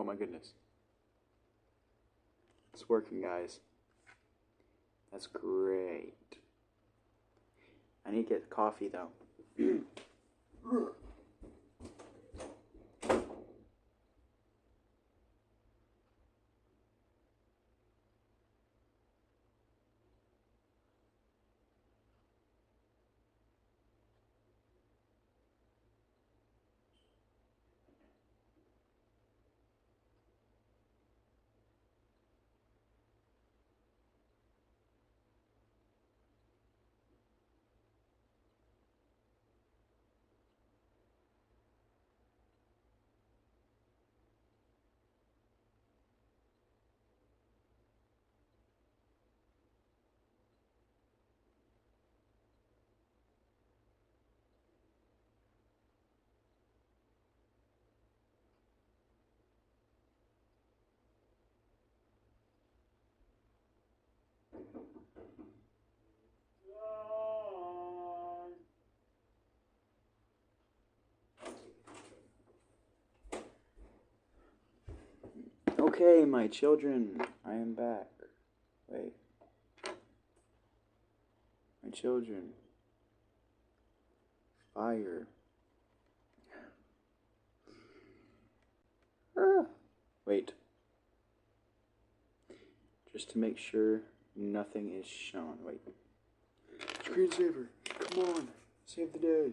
Oh my goodness. It's working, guys. That's great. I need to get coffee, though. Okay, my children, I am back. Wait. My children. Fire. Wait. Just to make sure nothing is shown. Wait. Screensaver, come on. Save the day.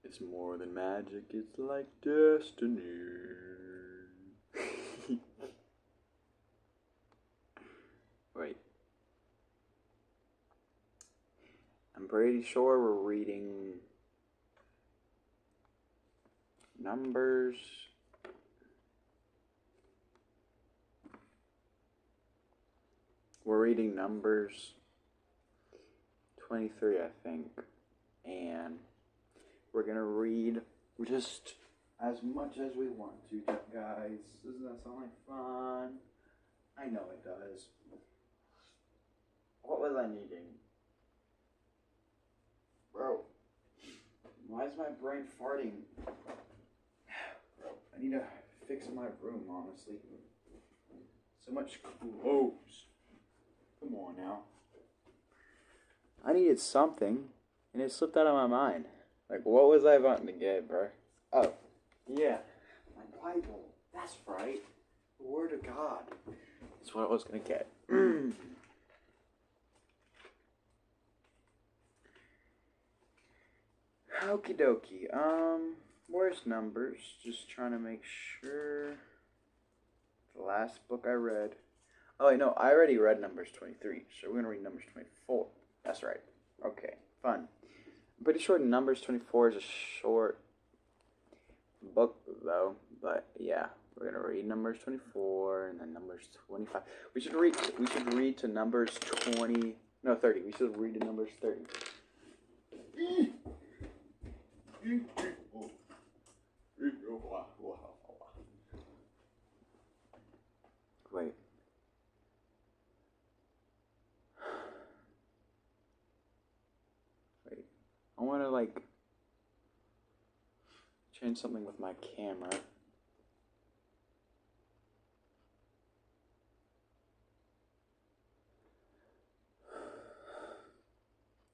It's more than magic, it's like destiny. Wait. I'm pretty sure we're reading Numbers. We're reading Numbers 23, I think. And we're gonna read just as much as we want to, guys. Doesn't that sound like fun? I know it does. What was I needing? Bro, why is my brain farting? I need to fix my room, honestly. So much clothes. Come on now. I needed something, and it slipped out of my mind. Like, what was I wanting to get, bro? Oh, yeah, my Bible. That's right. The Word of God. That's what I was gonna get. Okie dokie. Where's Numbers? Just trying to make sure. The last book I read. Oh, wait, no, I already read Numbers 23, so we're gonna read Numbers 24. That's right. Okay, fun. I'm pretty sure Numbers 24 is a short book, though. But yeah, we're gonna read Numbers 24 and then Numbers 25. We should read to Numbers 20. No, 30. We should read to Numbers 30. Wait. Wait. I want to change something with my camera.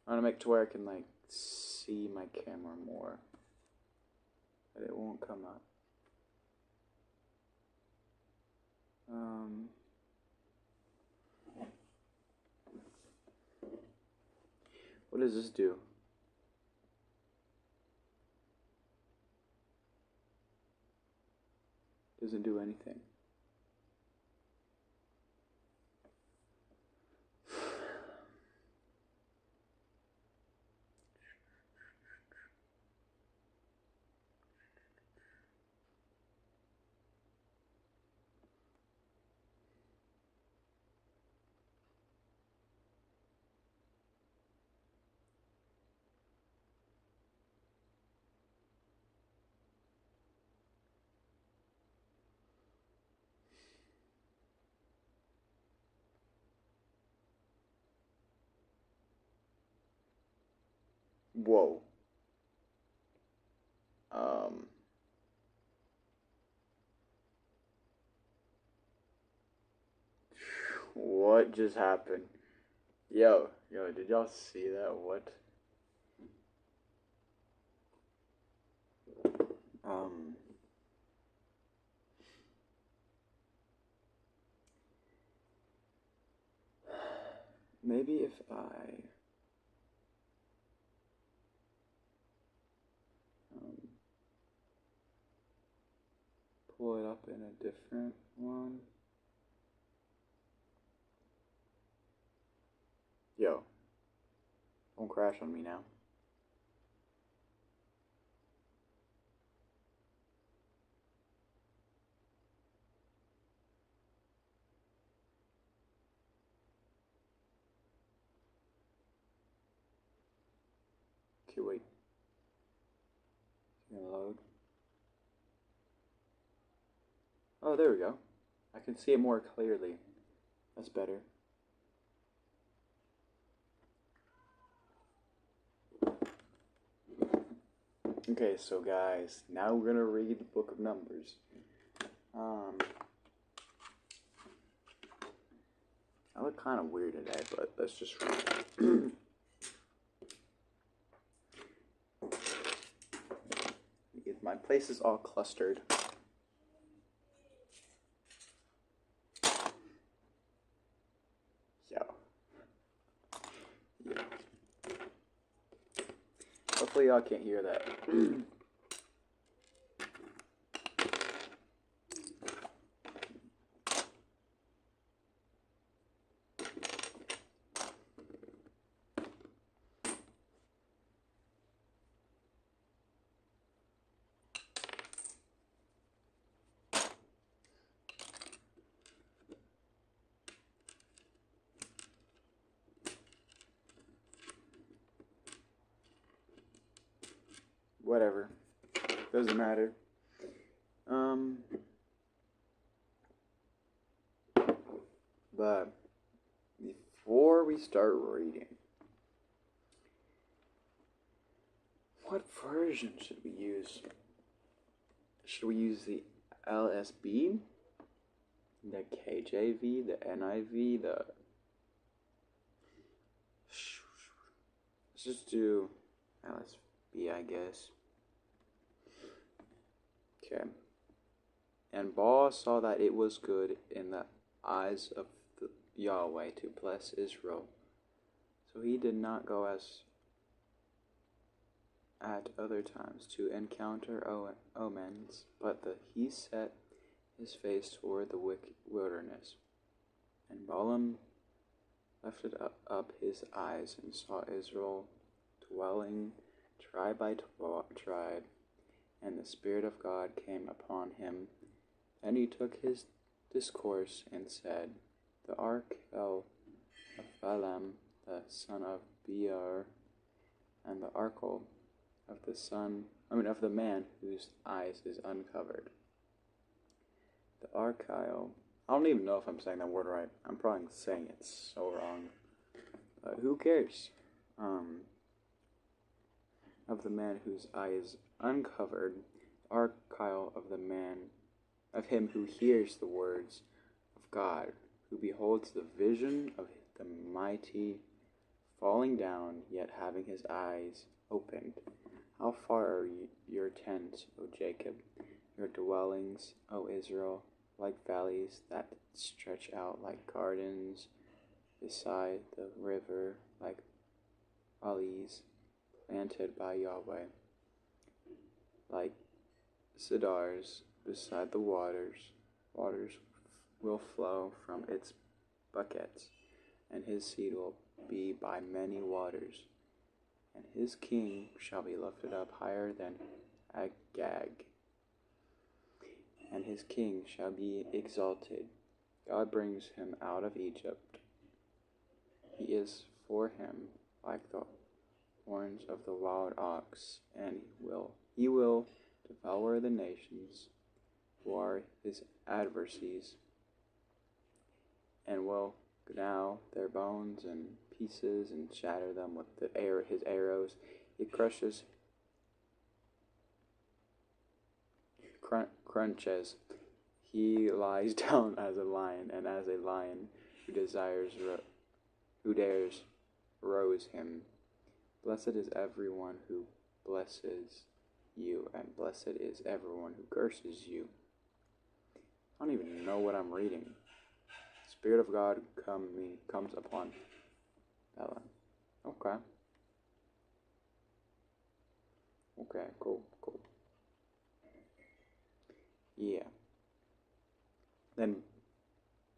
I want to make to where I can see my camera more. But it won't come up. What does this do? Doesn't do anything. Whoa. Um. What just happened? Yo, did y'all see that? What? Um. Maybe if I um, pull it up in a different one. Yo, don't crash on me now. Okay, wait. It's gonna load. Oh, there we go. I can see it more clearly. That's better. Okay, so guys, now we're gonna read the Book of Numbers. I look kind of weird today, but let's just read. My place is all clustered. Yo. Hopefully y'all can't hear that. Whatever. Doesn't matter. But before we start reading, what version should we use? Should we use the LSB, the KJV, the NIV, the... Let's just do LSB, I guess. Okay. And Baal saw that it was good in the eyes of the Yahweh to bless Israel. So he did not go as at other times to encounter omens, but he set his face toward the wilderness. And Balaam lifted up his eyes and saw Israel dwelling tribe by tribe, and the Spirit of God came upon him. And he took his discourse and said, the Archel of Balaam, the son of Beor, and the Archel of the man whose eyes is uncovered. The Archel, I don't even know if I'm saying that word right. I'm probably saying it so wrong. But who cares? Of the man whose eye is uncovered, Archel of him who hears the words of God, who beholds the vision of the mighty falling down, yet having his eyes opened. How far are your tents, O Jacob, your dwellings, O Israel, like valleys that stretch out like gardens beside the river, like valleys planted by Yahweh, like cedars beside the waters. Waters will flow from its buckets, and his seed will be by many waters. And his king shall be lifted up higher than Agag, and his king shall be exalted. God brings him out of Egypt. He is for him like the horns of the wild ox, and he will devour the nations who are his adversaries, and will gnaw their bones in pieces and shatter them with his arrows. He crunches. He lies down as a lion, and as a lion who dares rose him. Blessed is everyone who blesses you, and blessed is everyone who curses you. I don't even know what I'm reading. Spirit of God comes upon Balaam. Okay. Okay, cool. Yeah. Then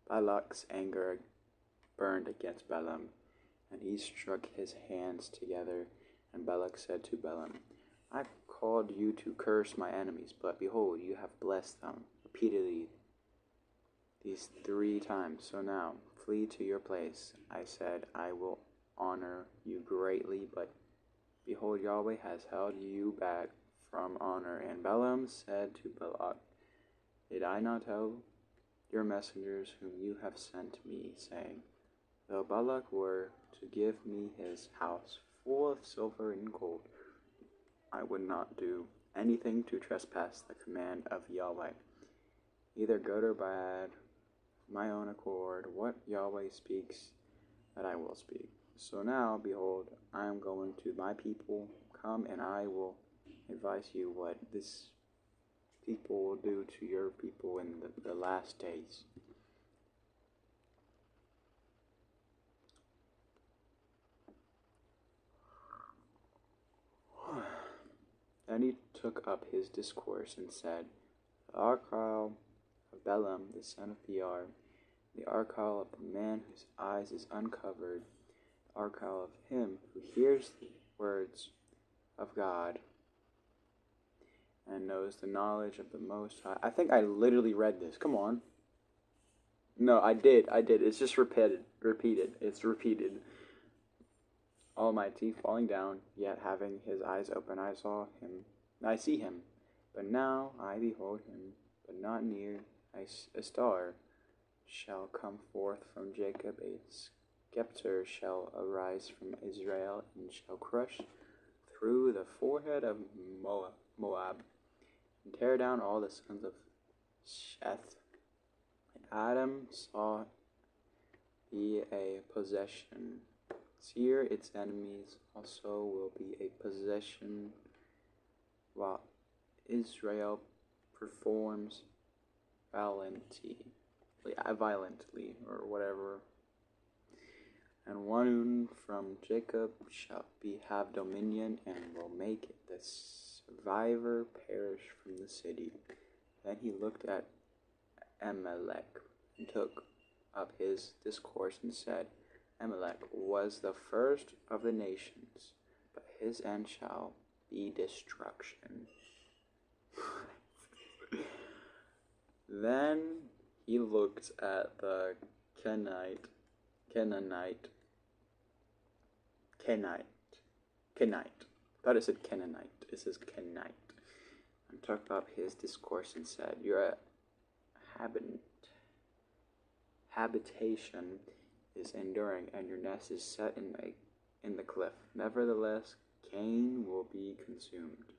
Balak's anger burned against Balaam, and he struck his hands together. And Balak said to Balaam, I called you to curse my enemies, but behold, you have blessed them repeatedly these 3 times. So now, flee to your place. I said, I will honor you greatly, but behold, Yahweh has held you back from honor. And Balaam said to Balak, did I not tell your messengers whom you have sent me, saying, though Balak were to give me his house full of silver and gold, I would not do anything to trespass the command of Yahweh, either good or bad, my own accord. What Yahweh speaks, that I will speak. So now, behold, I am going to my people. Come, and I will advise you what this people will do to your people in the last days. Then he took up his discourse and said, the Archal of Balaam, the son of Beor, the Archal of the man whose eyes is uncovered, the Archal of him who hears the words of God and knows the knowledge of the Most High. I think I literally read this. Come on. No, I did. It's just repeated. It's repeated. Almighty, falling down, yet having his eyes open, I see him, but now I behold him, but not near. A star shall come forth from Jacob, a scepter shall arise from Israel, and shall crush through the forehead of Moab, and tear down all the sons of Sheth. And Adam saw be a possession. Seir, its enemies, also will be a possession, while Israel performs violently, or whatever. And one from Jacob shall have dominion, and will make the survivor perish from the city. Then he looked at Amalek, and took up his discourse, and said, Amalek was the first of the nations, but his end shall be destruction. Then he looked at the Kenite. Thought it said Canaanite. It says Kenite. And took up his discourse and said, your habitation is enduring, and your nest is set in the cliff. Nevertheless, Cain will be consumed.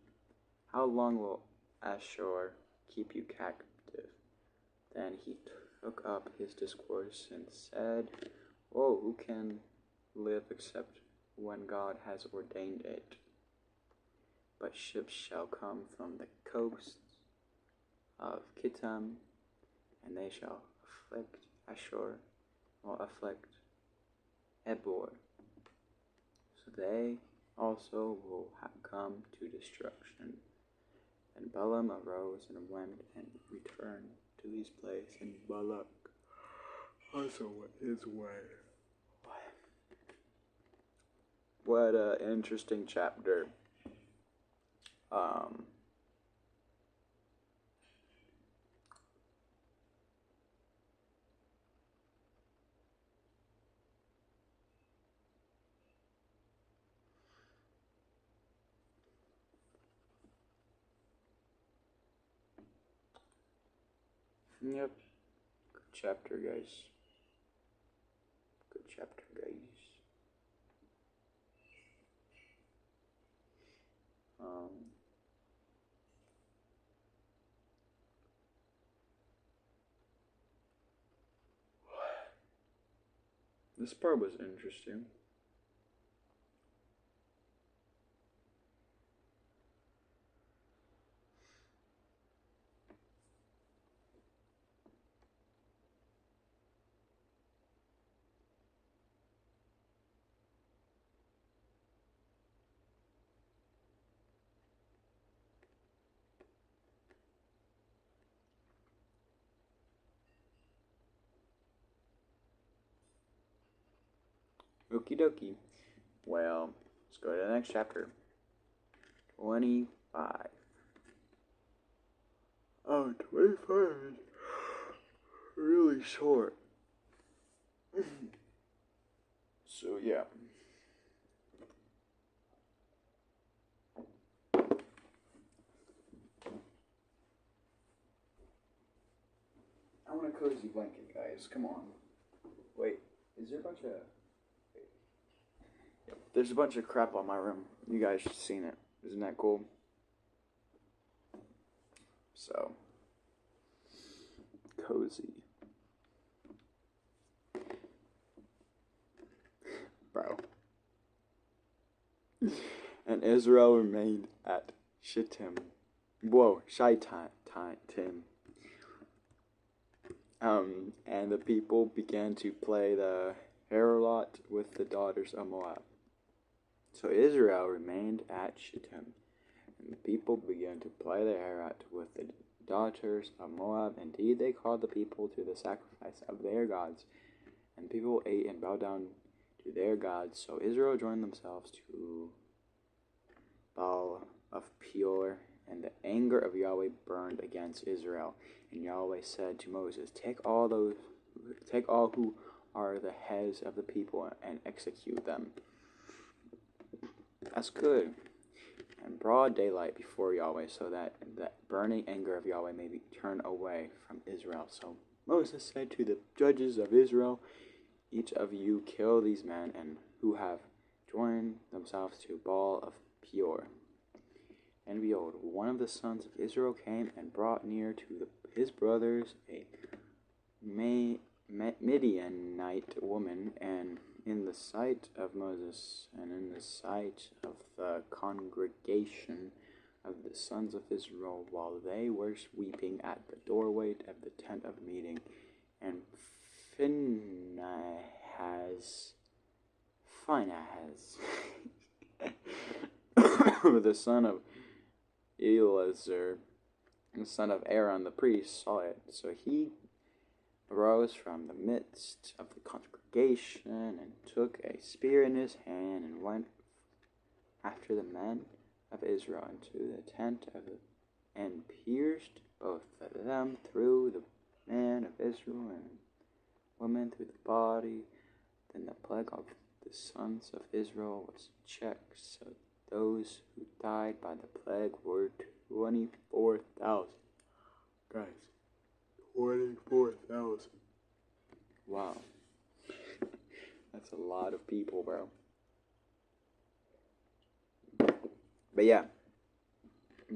How long will Ashur keep you captive? Then he took up his discourse and said, oh, who can live except when God has ordained it? But ships shall come from the coasts of Kittim, and they shall afflict Ashur, or afflict Ebor. So they also will come to destruction. And Balaam arose and went and returned to his place, and Balak also went his way. What an interesting chapter. Yep. Good chapter, guys. Good chapter, guys. This part was interesting. Okie dokie. Well, let's go to the next chapter. 25. Oh, 25 is really short. So, yeah. I want a cozy blanket, guys. Come on. Wait, is there a bunch of... Yep, there's a bunch of crap on my room. You guys should have seen it. Isn't that cool? So, cozy. Bro. And Israel remained at Shittim. Whoa, Shittim. And the people began to play the harlot with the daughters of Moab. So Israel remained at Shittim, and the people began to play the harlot with the daughters of Moab. Indeed, they called the people to the sacrifice of their gods, and people ate and bowed down to their gods. So Israel joined themselves to Baal of Peor, and the anger of Yahweh burned against Israel. And Yahweh said to Moses, Take all who are the heads of the people and execute them. That's good. And broad daylight before Yahweh, so that the burning anger of Yahweh may be turned away from Israel. So Moses said to the judges of Israel, Each of you kill these men and who have joined themselves to Baal of Peor. And behold, one of the sons of Israel came and brought near to his brothers a Midianite woman, and in the sight of Moses and in the sight of the congregation of the sons of Israel, while they were weeping at the doorway of the tent of meeting, and Phinehas, the son of Eleazar, the son of Aaron the priest, saw it. So he arose from the midst of the congregation and took a spear in his hand and went after the men of Israel into the tent and pierced both of them through the man of Israel and woman through the body. Then the plague of the sons of Israel was checked. So those who died by the plague were 24,000. Guys, 24,000. Wow. That's a lot of people, bro. But yeah,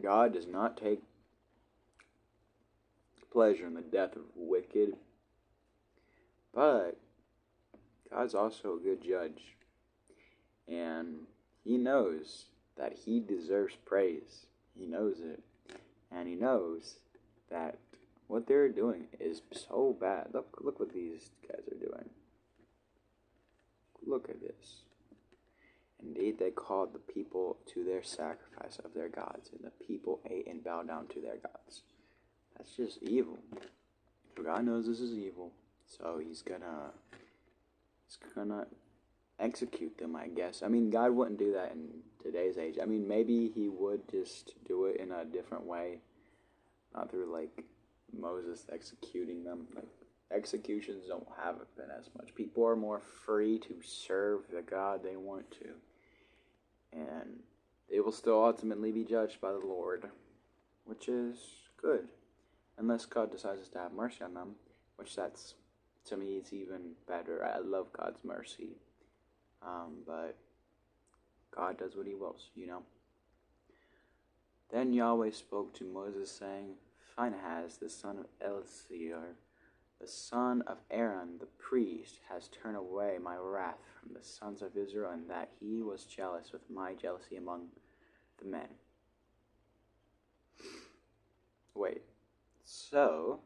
God does not take pleasure in the death of wicked, but God's also a good judge, and He knows that he deserves praise. He knows it, and he knows that what they're doing is so bad. Look what these guys are doing. Look at this. Indeed, they called the people to their sacrifice of their gods, and the people ate and bowed down to their gods. That's just evil. God knows this is evil, so He's gonna execute them, I guess. I mean, God wouldn't do that in today's age. I mean, maybe He would just do it in a different way, not through like Moses executing them. Like, executions don't happen as much. People are more free to serve the God they want to, and they will still ultimately be judged by the Lord, which is good, unless God decides to have mercy on them, which that's, to me, is even better. I love God's mercy. But God does what He wills, you know. Then Yahweh spoke to Moses, saying, Phinehas, the son of Eleazar, the son of Aaron the priest has turned away my wrath from the sons of Israel, and that he was jealous with my jealousy among the men. Wait, so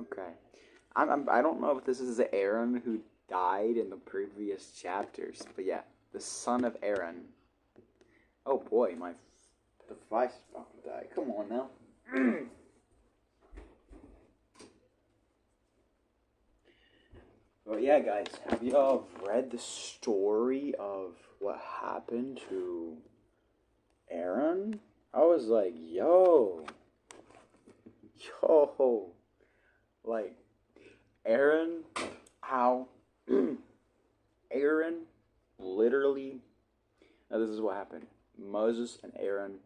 okay, I don't know if this is Aaron who died in the previous chapters, but yeah, the son of Aaron. Oh boy, my device is about to die. Come on now. Well, yeah, guys, have y'all read the story of what happened to Aaron? I was like, like, Aaron, how Aaron literally, now this is what happened. Moses and Aaron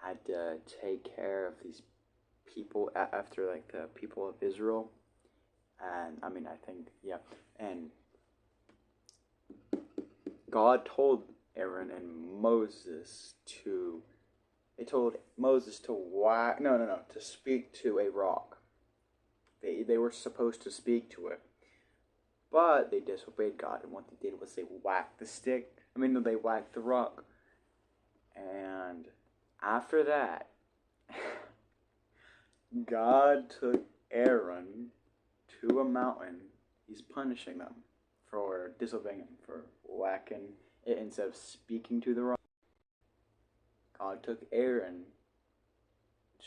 had to take care of these people after, like, the people of Israel. And I mean, I think, yeah. And God told Aaron and Moses to, they told Moses to to speak to a rock. They were supposed to speak to it. But they disobeyed God, and what they did was they whacked the stick. They whacked the rock. And after that, God took Aaron to a mountain. He's punishing them for disobeying him, for whacking it instead of speaking to the rock. God took Aaron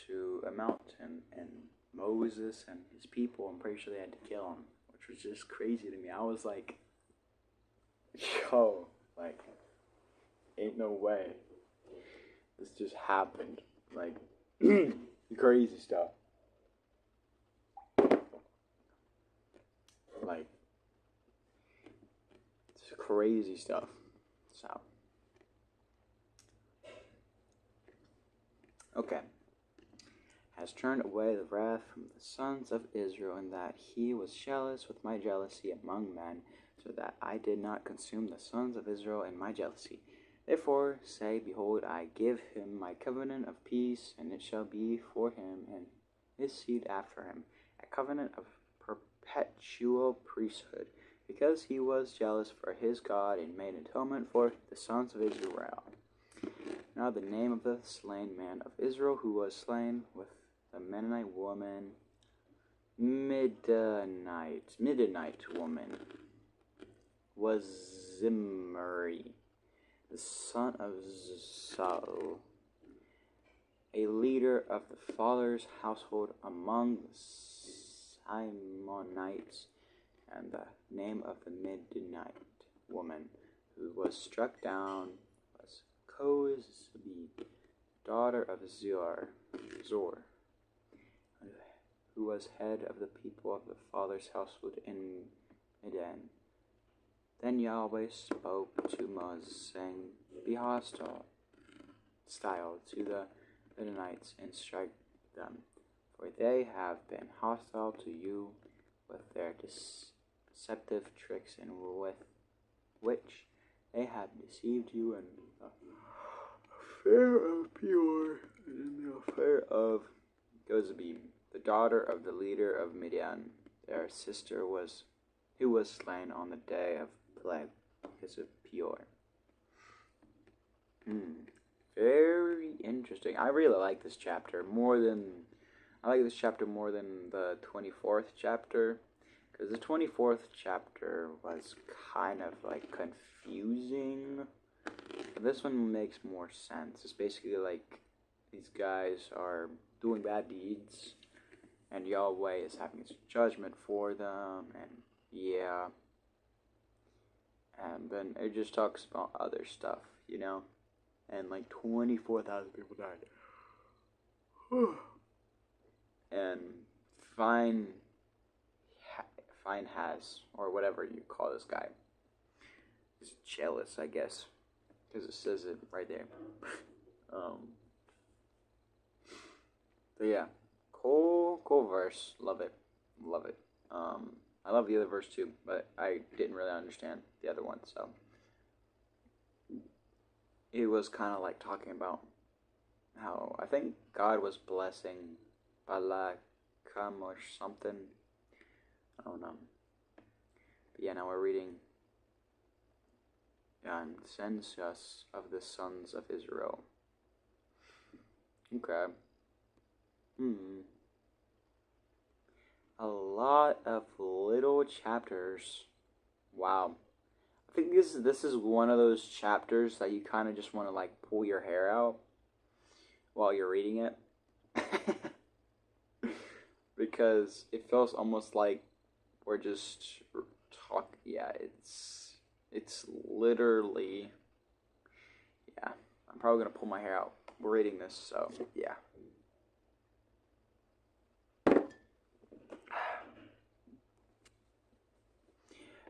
to a mountain, and Moses and his people, I'm pretty sure they had to kill him, which was just crazy to me. I was like, ain't no way this just happened. Like, crazy stuff. Like, it's crazy stuff. So, okay. Has turned away the wrath from the sons of Israel, and that he was jealous with my jealousy among men, so that I did not consume the sons of Israel in my jealousy. Therefore say, behold, I give him my covenant of peace, and it shall be for him and his seed after him, a covenant of perpetual priesthood, because he was jealous for his God and made atonement for the sons of Israel. Now the name of the slain man of Israel who was slain with the Midianite woman, Midianite woman, was Zimri, the son of Saul, a leader of the father's household among the Simonites, and the name of the Midianite woman who was struck down was Kozbi, daughter of Zor, who was head of the people of the father's household in Midian. Then Yahweh spoke to Moses, saying, Be hostile to the Midianites, and strike them, for they have been hostile to you with their deceptive tricks, and with which they have deceived you in the affair of Peor, and in the affair of Kozbi, the daughter of the leader of Midian, their sister who was slain on the day of plague, because of Peor. Very interesting. I really like this chapter more than the 24th chapter, because the 24th chapter was kind of like confusing. But this one makes more sense. It's basically like these guys are doing bad deeds, and Yahweh is having his judgment for them, and yeah. And then it just talks about other stuff, and like 24,000 people died. And Phinehas, or whatever you call this guy, is jealous, I guess, because it says it right there. But yeah, cool verse. Love it. I love the other verse too, but I didn't really understand the other one, so it was kind of like talking about how I think God was blessing Balakam or something. I don't know. But yeah, now we're reading census of the sons of Israel. Okay. A lot of little chapters. Wow. I think this is one of those chapters that you kind of just want to like pull your hair out while you're reading it. Because it feels almost like we're just talk. Yeah, it's literally. Yeah, I'm probably gonna pull my hair out. We're reading this, so yeah.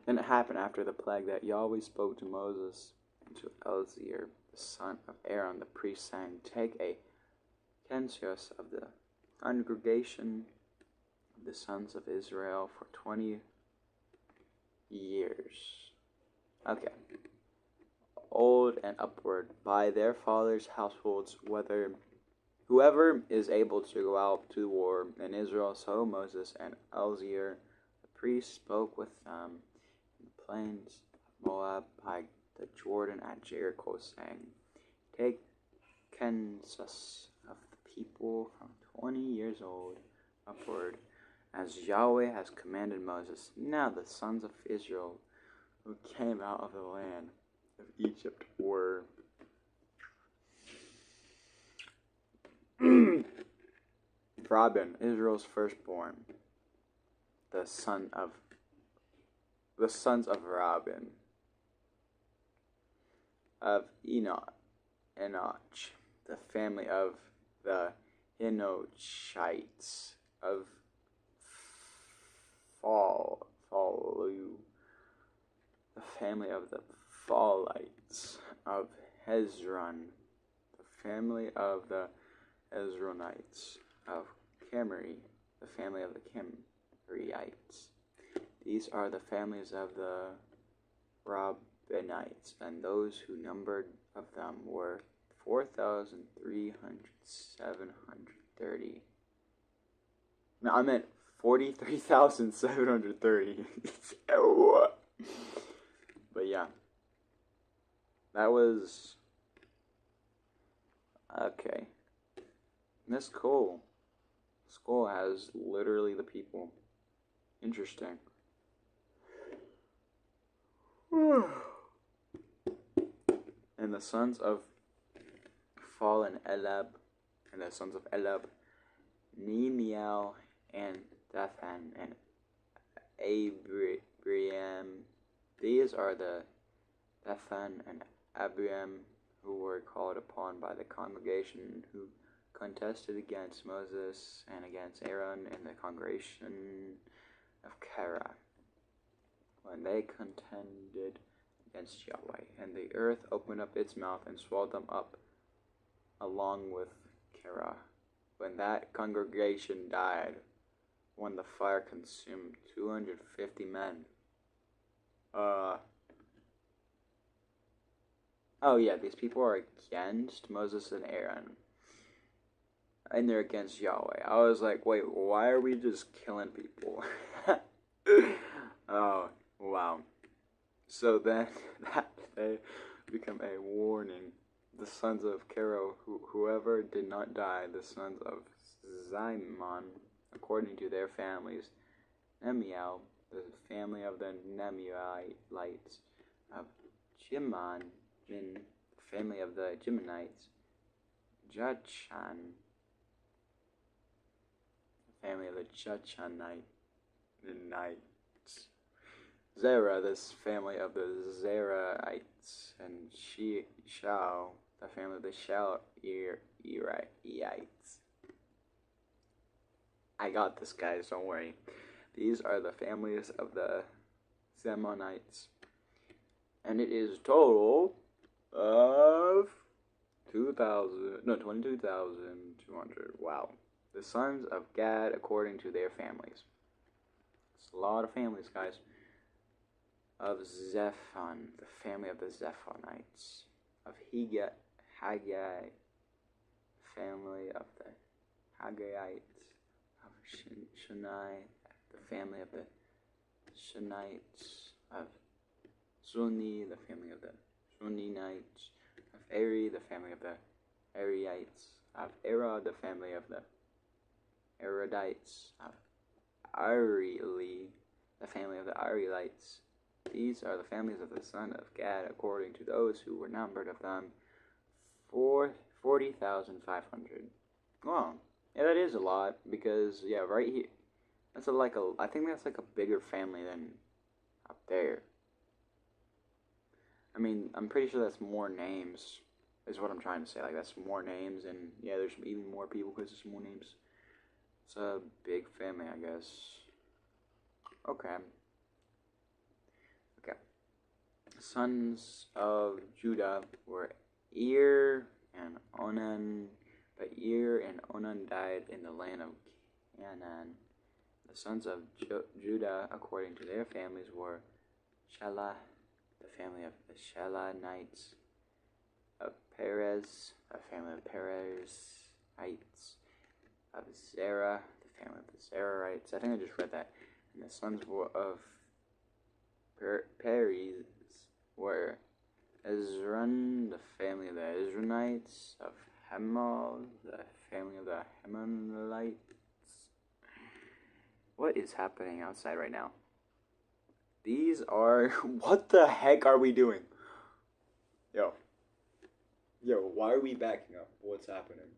Then it happened after the plague that Yahweh spoke to Moses and to Elzir, the son of Aaron the priest, saying, "Take a census of the congregation of the sons of Israel for 20 years." Okay. Old and upward, by their fathers' households, whoever is able to go out to war in Israel. So Moses and Elzir the priest spoke with them in the plains of Moab by the Jordan at Jericho, saying, "Take census of the people from 20 years old upward, as Yahweh has commanded Moses." Now the sons of Israel who came out of the land of Egypt were Rabin, Israel's firstborn, the sons of Rabin, of Enoch, the family of the Enochites, of Phalu, the family of the Phalites, of Hezron, the family of the Hezronites, of Camri, the family of the Camriites. These are the families of the Rabbinites, and those who numbered of them were 4,730. No, I meant 43,730. But yeah, that was okay. That's cool. School has literally the people. Interesting. And the sons of fallen Elab, and the sons of Elab, Nehemiah and Dathan and Abiram. These are the Dathan and Abiram who were called upon by the congregation, who contested against Moses and against Aaron in the congregation of Korah, when they contended against Yahweh. And the earth opened up its mouth and swallowed them up along with Korah. When that congregation died, when the fire consumed 250 men. Oh yeah, these people are against Moses and Aaron. And they're against Yahweh. I was like, wait, why are we just killing people? Oh, wow. So then that they become a warning. The sons of Korah, whoever did not die, the sons of Zimon, according to their families, Nemiel, the family of the Nemielites, of Jimon, the family of the Jimonites, Jachan, the family of the Jachanites, Zerah, this family of the Zerahites, and Shal, the family of the Shalerites. I got this, guys, don't worry. These are the families of the Zemonites. And it is total of 22,200. Wow. The sons of Gad according to their families. It's a lot of families, guys. Of Zephon, the family of the Zephonites. Of Haggai, family of the Haggaites. Shunai, the family of the Shunites, of Shuni, the family of the Shunites, of Eri, the family of the Eriites, of Era, the family of the Erodites, of Areli, the family of the Arelites. These are the families of the son of Gad, according to those who were numbered of them, 40,500. Wow, yeah, that is a lot, because, yeah, right here, that's I think that's like a bigger family than up there. I mean, I'm pretty sure that's more names, is what I'm trying to say. Like, that's more names, and yeah, there's even more people because there's more names. It's a big family, I guess. Okay. Okay. Sons of Judah were Ir and Onan, but Ir and Onan died in the land of Canaan. The sons of Judah, according to their families, were Shelah, the family of the Shelanites, of Perez, the family of Perezites, of Zerah, the family of the Zerahites. I think I just read that. And the sons of Perez were Ezron, the family of the Ezronites, of Hemal, the family of the Hemalites. What is happening outside right now? These are... What the heck are we doing? Yo, why are we backing up? What's happening?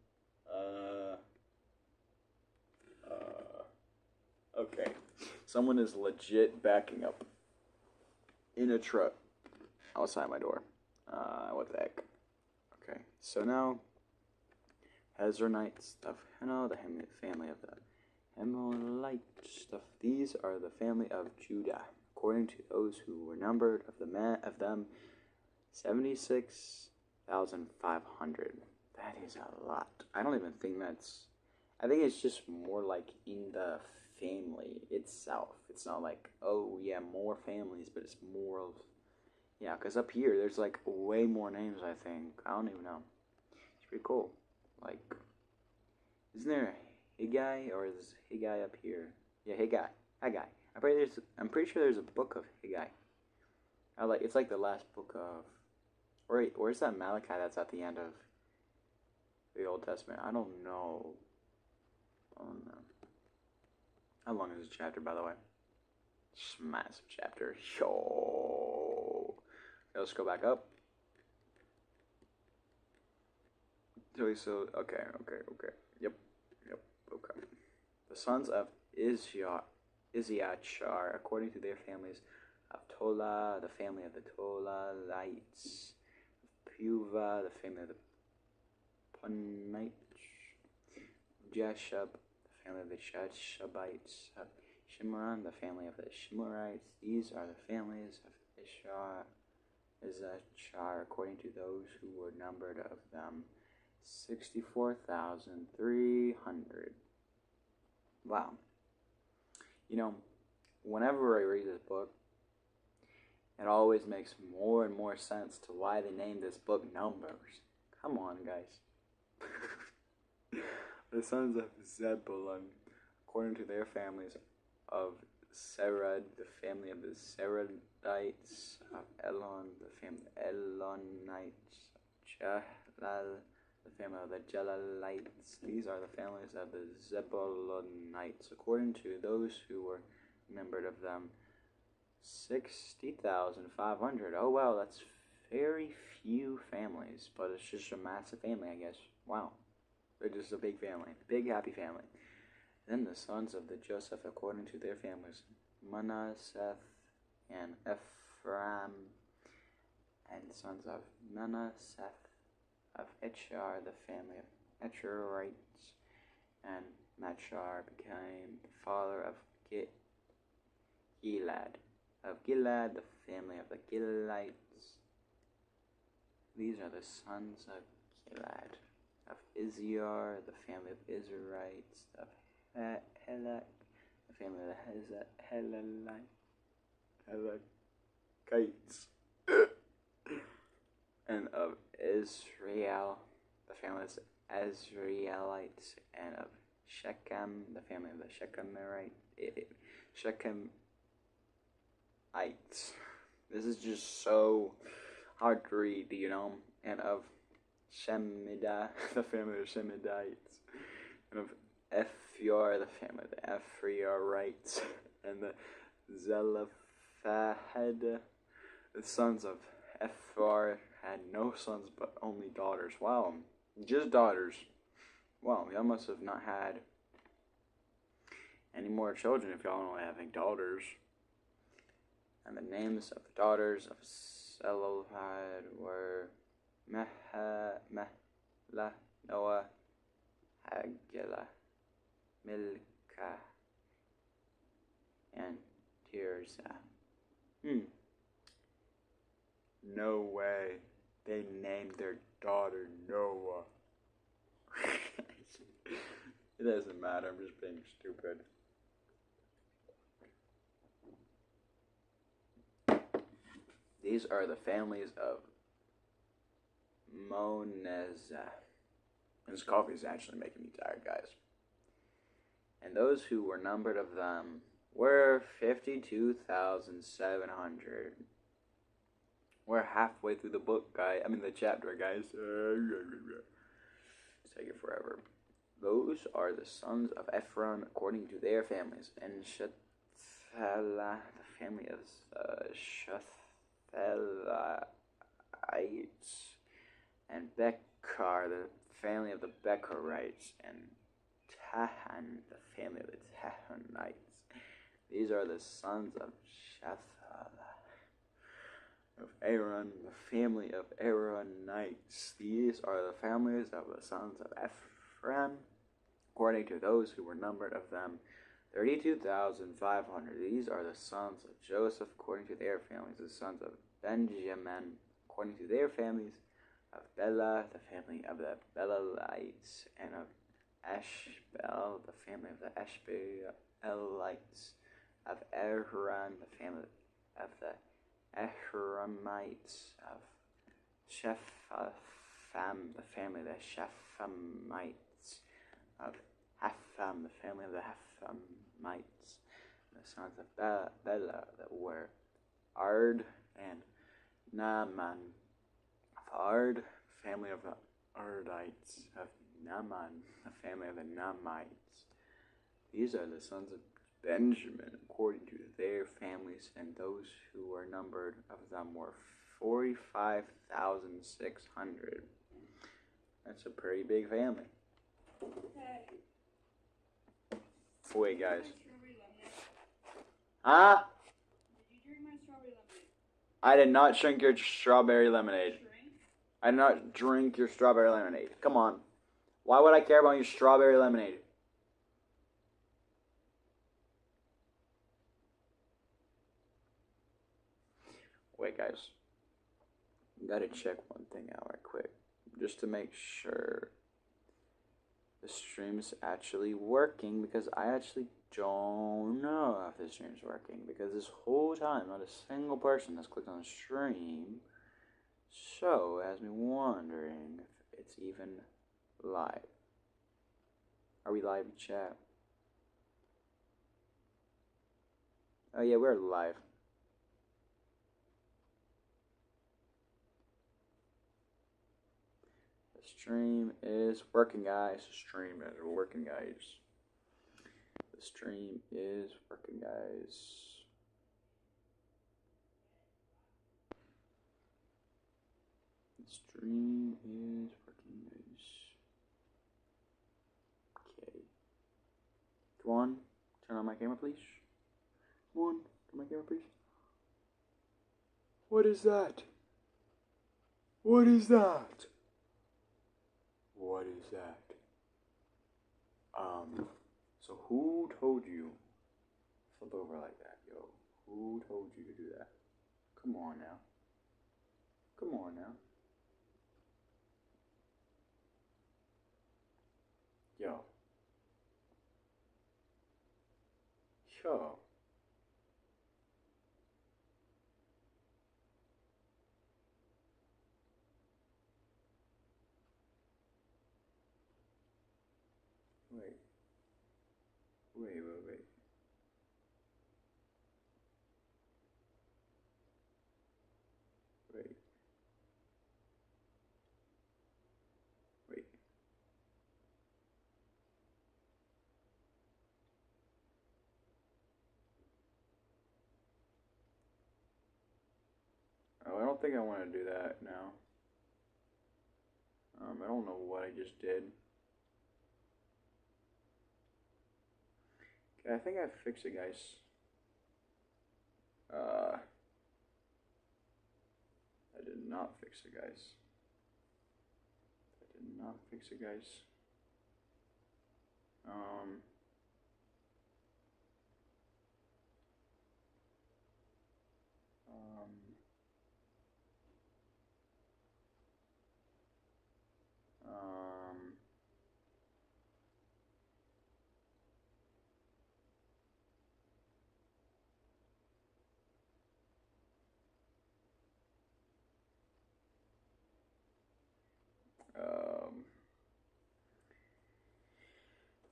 Okay. Someone is legit backing up in a truck outside my door. What the heck? Okay, so now, Hezronites of Heno, the family of the Hemalite stuff. These are the family of Judah, according to those who were numbered of them, 76,500. That is a lot. I don't even think that's... I think it's just more like in the family itself. It's not like, oh yeah, more families, but it's more of... Yeah, because up here, there's like way more names, I think. I don't even know. It's pretty cool. Like, isn't there Haggai, or is Haggai up here? Yeah, Haggai. I'm pretty sure there's a book of Haggai. It's like the last book of... Or is that Malachi that's at the end of the Old Testament? I don't know. How long is this chapter, by the way? It's a massive chapter. Yo. Okay, let's go back up. So, okay. Yep, okay. The sons of Issachar, according to their families, of Tola, the family of the Tolaites, of Puva, the family of the Punites, Jeshub, the family of the Sheshabites, of Shimron, the family of the Shimorites. These are the families of Issachar, according to those who were numbered of them, 64,300. Wow. You know, whenever I read this book, it always makes more and more sense to why they named this book Numbers. Come on, guys. The sons of Zebulun, according to their families, of Serad, the family of the Seradites, of Elon, the family of Elonites, of Jalal, the family of the Jalalites. These are the families of the Zebulunites, according to those who were numbered of them, 60,500. Oh wow, that's very few families, but it's just a massive family, I guess. Wow, they're just a big family, big happy family. Then the sons of the Joseph, according to their families, Manasseh and Ephraim, and the sons of Manasseh of Etchar, the family of Etcharites, and Machar became the father of Gilad. Of Gilad, the family of the Giladites. These are the sons of Gilad. Of Izziar, the family of Israelites. Of Helek, the family of the Helekites. And of Israel, the family of Israelites. And of Shechem, the family of the Shechemites. This is just so hard to read, you know? And of Shemida, the family of Shemidites. And of Ephior, the family of the Ephriorites. And the Zelophehad, the sons of Ephor, had no sons but only daughters. Wow, just daughters. Wow, y'all must have not had any more children if y'all only having daughters. And the names of the daughters of Zelophehad were Mehlah, Noah, Hagela, Milcah, and Tirzah. No way. They named their daughter Noah. It doesn't matter, I'm just being stupid. These are the families of Monezah. This coffee is actually making me tired, guys. And those who were numbered of them were 52,700. We're halfway through the book, guys. I mean, the chapter, guys. It's taking forever. Those are the sons of Ephron according to their families. And Shethelah, the family of Shethelites. And Bechar, the family of the Becharites. And Tahan, the family of the Tahanites. These are the sons of Shethelah. Of Aaron, the family of Aaronites. These are the families of the sons of Ephraim, according to those who were numbered of them, 32,500. These are the sons of Joseph, according to their families, the sons of Benjamin, according to their families, of Bela, the family of the Belalites, and of Ashbel, the family of the Ashbelites, of Aaron, the family of the Ehramites, of Shepham, the family of the Shephamites, of Hapham, the family of the Haphamites, the sons of Bela that were Ard and Naaman, of Ard, family of the Ardites, of Naaman, the family of the Naamites. These are the sons of Benjamin, according to their families, and those who were numbered of them were 45,600. That's a pretty big family. Wait, guys. Huh? Did you drink my strawberry lemonade? I did not drink your strawberry lemonade. I did not drink your strawberry lemonade. Come on. Why would I care about your strawberry lemonade? Wait, guys. Gotta check one thing out right quick. Just to make sure the stream's actually working, because I actually don't know if the stream's working, because this whole time not a single person has clicked on the stream, so it has me wondering if it's even live. Are we live, chat? Oh yeah, we're live. The stream is working, guys. The stream is working, guys. The stream is working, guys. The stream is working, guys. Okay. Come on. Turn on my camera, please. Come on. Turn on my camera, please. What is that? What is that? What is that? So who told you? Flip over like that, yo. Who told you to do that? Come on now. Come on now. Yo. Yo. Wait. think I want to do that now. I don't know what I just did. Okay, I think I fixed it, guys. I did not fix it, guys. I did not fix it, guys. Um, um,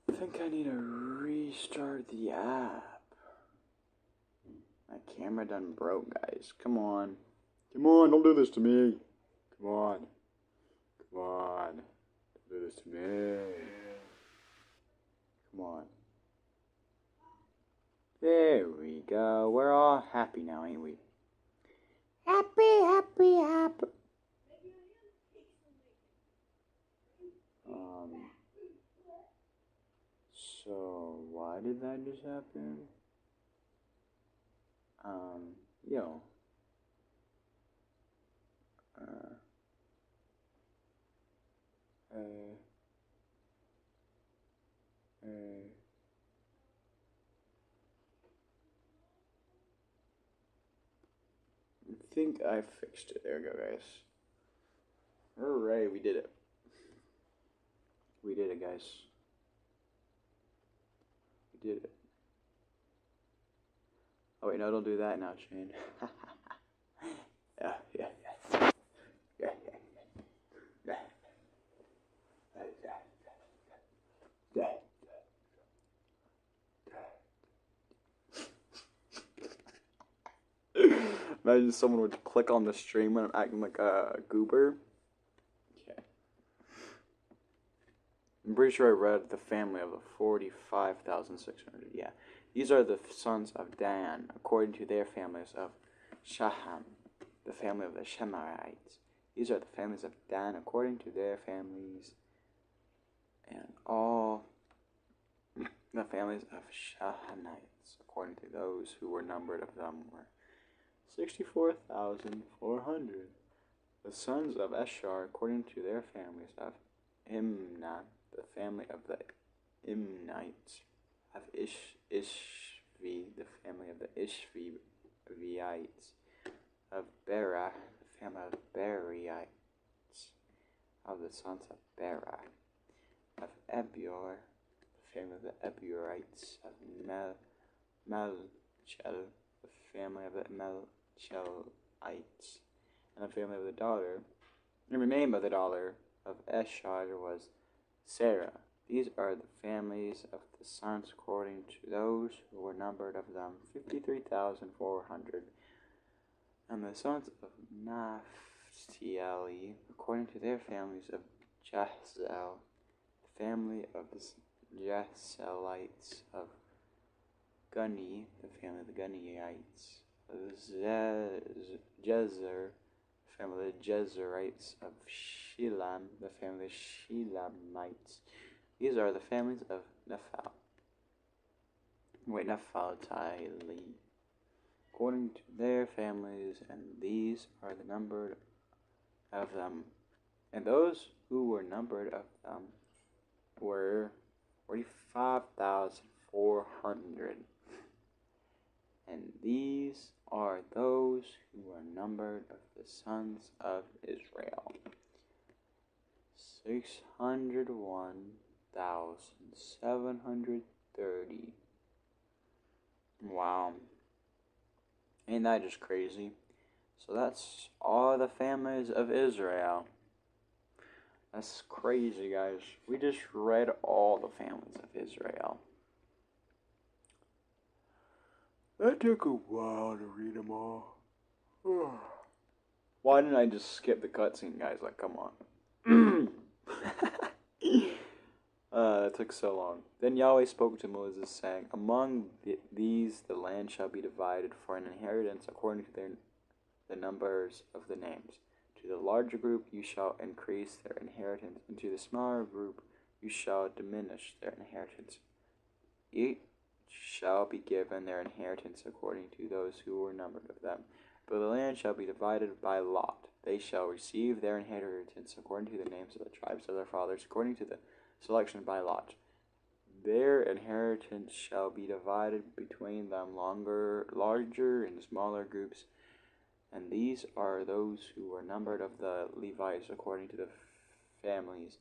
I think I need to restart the app. My camera done broke, guys. Come on. Come on, don't do this to me. Come on. Come on. Don't do this to me. Come on. There we go. We're all happy now, ain't we? Happy, happy, happy. So why did that just happen? Yo. I think I fixed it. There we go, guys. Hooray, we did it. We did it, guys. We did it. Oh wait, no, don't do that now, Shane. Yeah. Imagine someone would click on the stream when I'm acting like a goober. Okay. I'm pretty sure I read the family of the 45,600. Yeah. These are the sons of Dan, according to their families of Shaham, the family of the Shemarites. These are the families of Dan, according to their families. And all the families of Shahanites, according to those who were numbered of them, were 64,400. The sons of Eshar, according to their families of Imnah, the family of the Imnites, of Ishvi, the family of the Ishviites, of Berah, the family of the Beriites, of the sons of Berah, of Ebior, the family of the Ebiorites, of Melchel, the family of the Melchelites, and the family of the daughter, and the name of the daughter of Eshar was Sarah. These are the families of the sons according to those who were numbered of them, 53,400. And the sons of Naphtali, according to their families of Jahzel, the family of the Jahzelites, of Guni, the family of the Guniites, of Jezer, the family of the Jezerites, of Shelam, the family of the Shelamites. These are the families of Naphtali, according to their families, and these are the numbered of them. And those who were numbered of them were 45,400. And these are those who were numbered of the sons of Israel, 601,730. Wow. Ain't that just crazy? So that's all the families of Israel. That's crazy, guys. We just read all the families of Israel. That took a while to read them all. Why didn't I just skip the cutscene, guys? Like, come on. That took so long. Then Yahweh spoke to Moses, saying, Among these the land shall be divided for an inheritance according to their the numbers of the names. To the larger group you shall increase their inheritance, and to the smaller group you shall diminish their inheritance. Each shall be given their inheritance according to those who were numbered of them. But the land shall be divided by lot. They shall receive their inheritance according to the names of the tribes of their fathers, according to the selection by lot. Their inheritance shall be divided between them larger and smaller groups. And these are those who were numbered of the Levites according to the families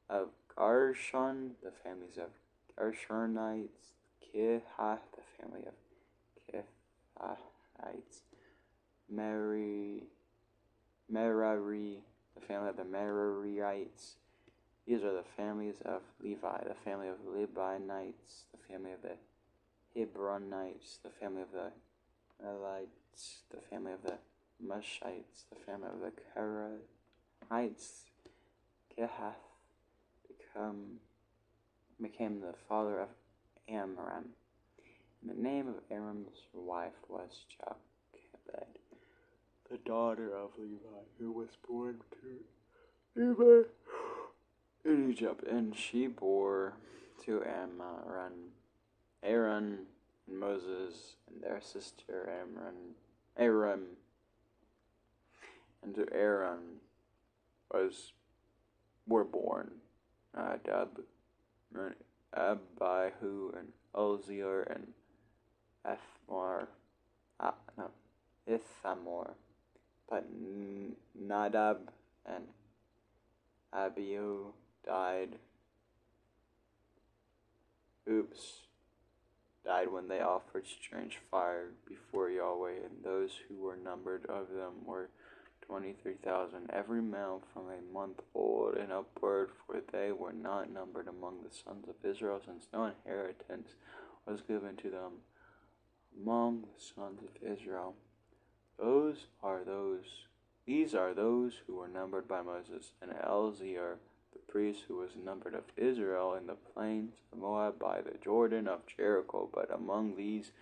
of Gershon, the families of Gershonites, Kehath, the family of Kehathites, Merari, the family of the Merarites. These are the families of Levi, the family of Libanites, the family of the Hebronites, the family of the Melites, the family of the Mushites, the family of the Karahites. Kehath became the father of Amram. And the name of Amram's wife was Jochebed, the daughter of Levi, who was born to Levi in Egypt. And she bore to Aaron and Moses and their sister Aram. And to Aaron were born Nadab, and Abihu, and Elzir, and Ithamar. But Nadab and Abihu died when they offered strange fire before Yahweh, and those who were numbered of them were 23,000, every male from a month old and upward, for they were not numbered among the sons of Israel, since no inheritance was given to them among the sons of Israel. These are those who were numbered by Moses, and Elzir, the priest, who was numbered of Israel in the plains of Moab by the Jordan of Jericho. But among these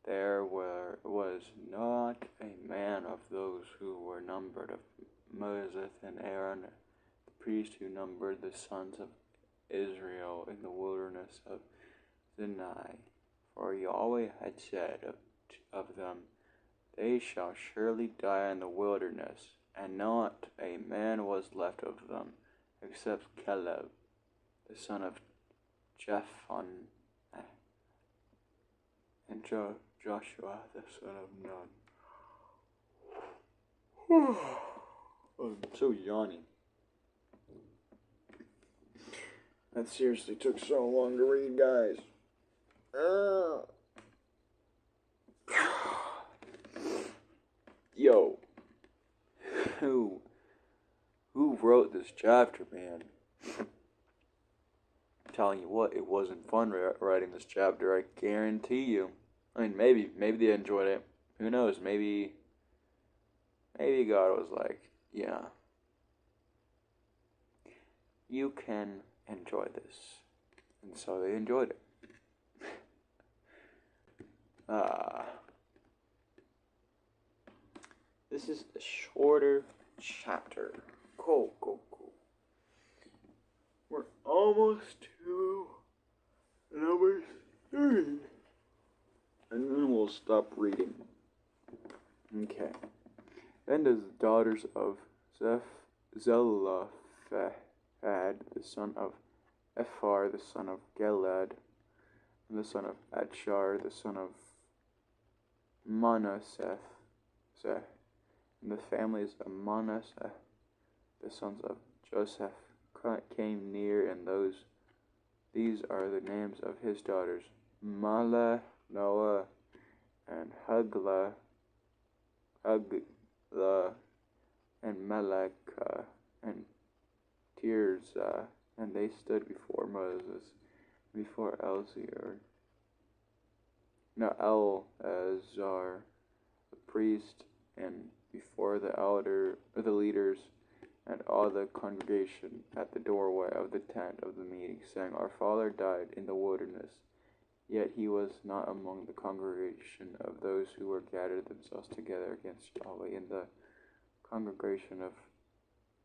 there was not a man of those who were numbered of Moses and Aaron, the priest, who numbered the sons of Israel in the wilderness of Sinai. For Yahweh had said of them, they shall surely die in the wilderness, and not a man was left of them, except Caleb, the son of Jephunneh, and Joshua, the son of Nun. I'm so yawning. That seriously took so long to read, guys. Yo, who wrote this chapter, man? I'm telling you what, it wasn't fun writing this chapter, I guarantee you. I mean, maybe they enjoyed it. Who knows? Maybe God was like, yeah, you can enjoy this, and so they enjoyed it. This is a shorter chapter. Cool. We're almost to number 3. And then we'll stop reading. Okay. Then the daughters of Zelophehad, the son of Ephar, the son of Gelad, and the son of Achar, the son of Manasseh, and the families of Manasseh, the sons of Joseph, came near, and these are the names of his daughters: Mahlah, Noah, and Hagla, and Melech, and Tirzah, and they stood before Moses, before Eleazar, the priest, and before the leaders, and all the congregation at the doorway of the tent of the meeting, saying, Our father died in the wilderness, Yet he was not among the congregation of those who were gathered themselves together against Yahweh in the congregation of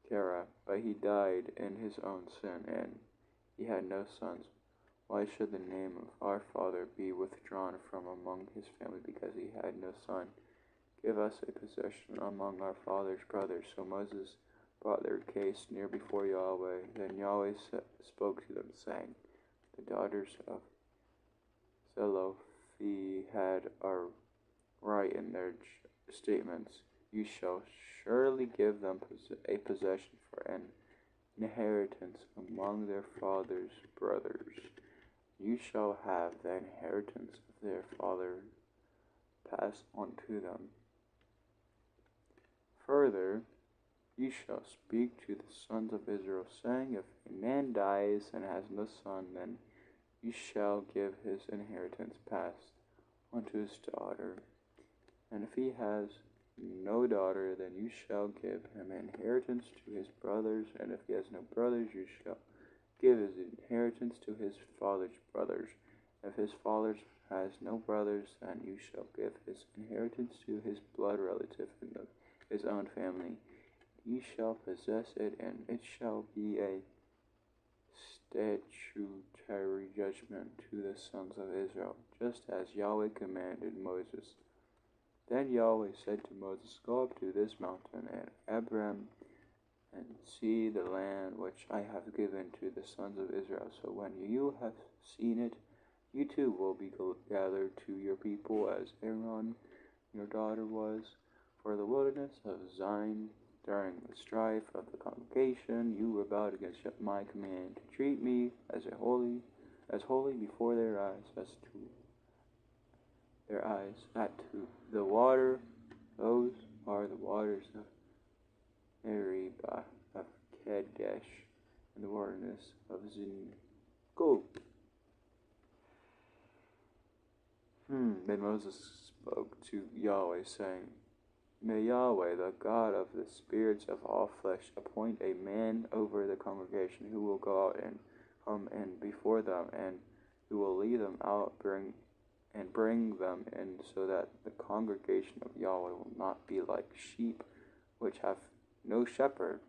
Terah, but he died in his own sin, and he had no sons. Why should the name of our father be withdrawn from among his family because he had no son? Give us a possession among our father's brothers. So Moses brought their case near before Yahweh. Then Yahweh spoke to them, saying, The daughters of Zelophehad are right in their statements. You shall surely give them a possession for an inheritance among their father's brothers. You shall have the inheritance of their father passed on to them. Further, you shall speak to the sons of Israel, saying, If a man dies and has no son, then you shall give his inheritance passed unto his daughter. And if he has no daughter, then you shall give him inheritance to his brothers. And if he has no brothers, you shall give his inheritance to his father's brothers. If his father has no brothers, then you shall give his inheritance to his blood relative in his own family. Ye shall possess it, and it shall be a statutary judgment to the sons of Israel, just as Yahweh commanded Moses. Then Yahweh said to Moses, Go up to this mountain and Abraham, and see the land which I have given to the sons of Israel. So when you have seen it, you too will be gathered to your people as Aaron your daughter was. For the wilderness of Zin, during the strife of the congregation, you rebelled against my command to treat me as holy before their eyes, at to the water. Those are the waters of Meribah of Kadesh, and the wilderness of Zin. Go. Then Moses spoke to Yahweh, saying, May Yahweh, the God of the spirits of all flesh, appoint a man over the congregation who will go out and come in before them, and who will lead them out, bring them in, so that the congregation of Yahweh will not be like sheep which have no shepherd.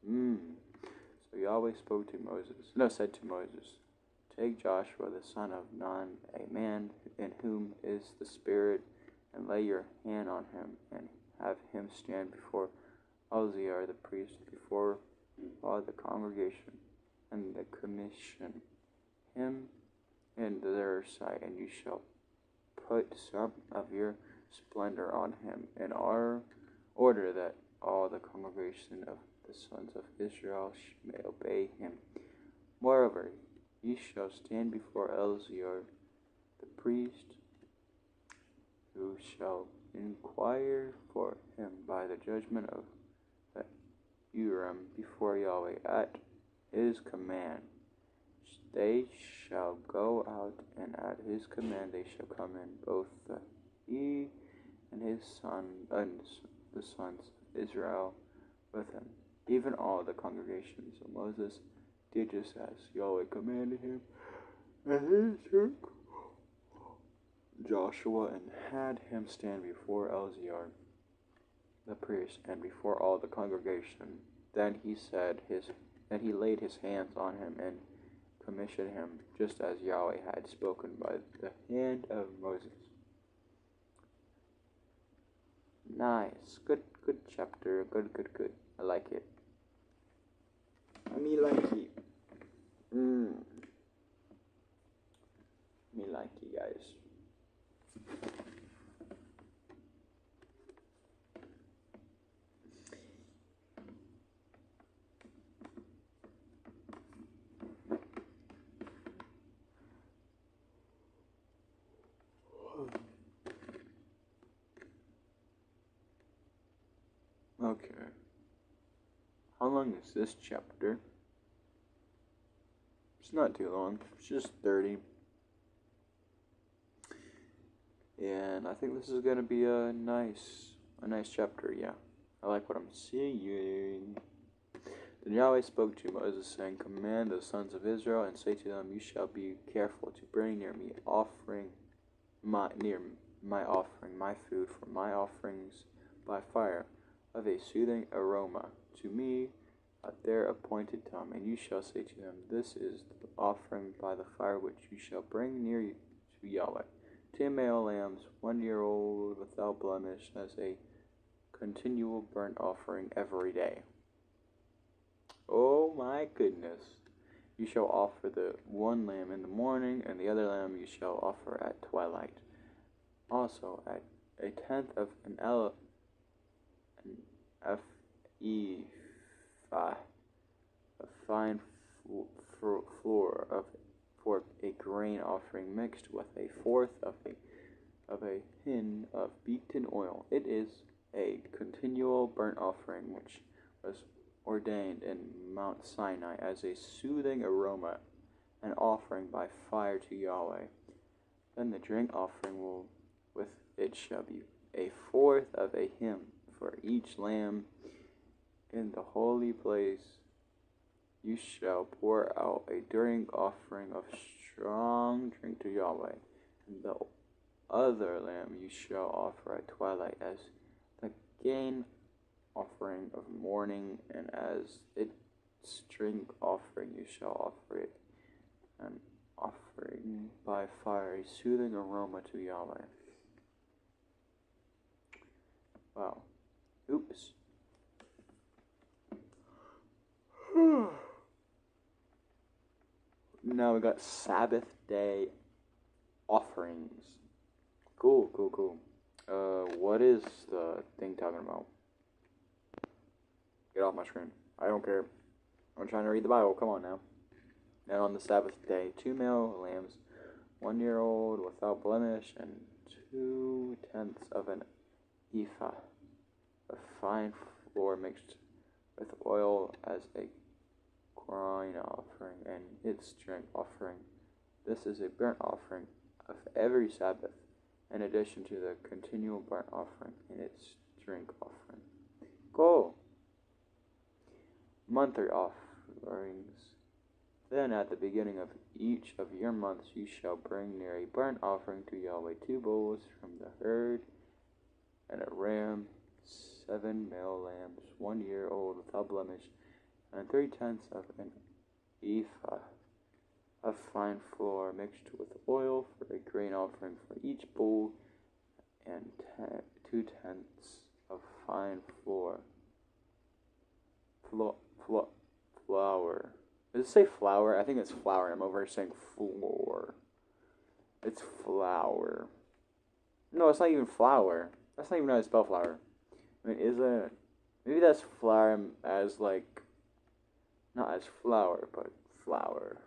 So Yahweh said to Moses, Take Joshua the son of Nun, a man in whom is the Spirit, and lay your hand on him, and have him stand before Eleazar the priest, before all the congregation and the commission, him in their sight, and you shall put some of your splendor on him, in order that all the congregation of the sons of Israel may obey him. Moreover, ye shall stand before Eleazar the priest, who shall inquire for him by the judgment of the Urim before Yahweh at his command. They shall go out, and at his command they shall come in, both he and his son, and the sons of Israel with him, even all the congregation. So Moses did just as Yahweh commanded him, and he took Joshua and had him stand before Eleazar the priest and before all the congregation. Then he laid his hands on him and commissioned him, just as Yahweh had spoken by the hand of Moses. Nice. Good chapter. Good. I like it. Me like it. Me like it, guys. Okay. How long is this chapter? It's not too long. It's just 30. And I think this is gonna be a nice chapter. Yeah, I like what I'm seeing. Then Yahweh spoke to Moses, saying, Command the sons of Israel, and say to them, You shall be careful to bring near me my offering, my food for my offerings by fire, of a soothing aroma to me at their appointed time. And you shall say to them, This is the offering by the fire which you shall bring near you to Yahweh. 2 male lambs, 1 year old, without blemish, as a continual burnt offering every day. Oh my goodness. You shall offer the one lamb in the morning, and the other lamb you shall offer at twilight. Also, at a tenth of an ephah of fine flour for a grain offering, mixed with a fourth of a hin of beaten oil. It is a continual burnt offering which was ordained in Mount Sinai as a soothing aroma, an offering by fire to Yahweh. Then the drink offering with it shall be a fourth of a hin for each lamb. In the holy place you shall pour out a drink offering of strong drink to Yahweh, and the other lamb you shall offer at twilight as the gain offering of morning, and as its drink offering you shall offer it an offering by fire, a soothing aroma to Yahweh. Wow. Oops. Now we got Sabbath day offerings. Cool. What is the thing talking about? Get off my screen. I don't care. I'm trying to read the Bible. Come on now. And on the Sabbath day, 2 male lambs, 1 year old, without blemish, and 2/10 of an ephah of fine flour mixed with oil as a grain offering, and its drink offering. This is a burnt offering of every Sabbath, in addition to the continual burnt offering and its drink offering. Cool. Monthly offerings. Then at the beginning of each of your months you shall bring near a burnt offering to Yahweh 2 bulls from the herd, and a ram, 7 male lambs, 1 year old without blemish, and 3/10 of an ephah of fine flour mixed with oil for a grain offering for each bull, and 2/10 of fine flour. Flour. Does it say flour? I think it's flour. I'm over here saying floor. It's flour. No, it's not even flour. That's not even how to spell flour. I mean, is it? Maybe that's flour as like, not as flour, but flour.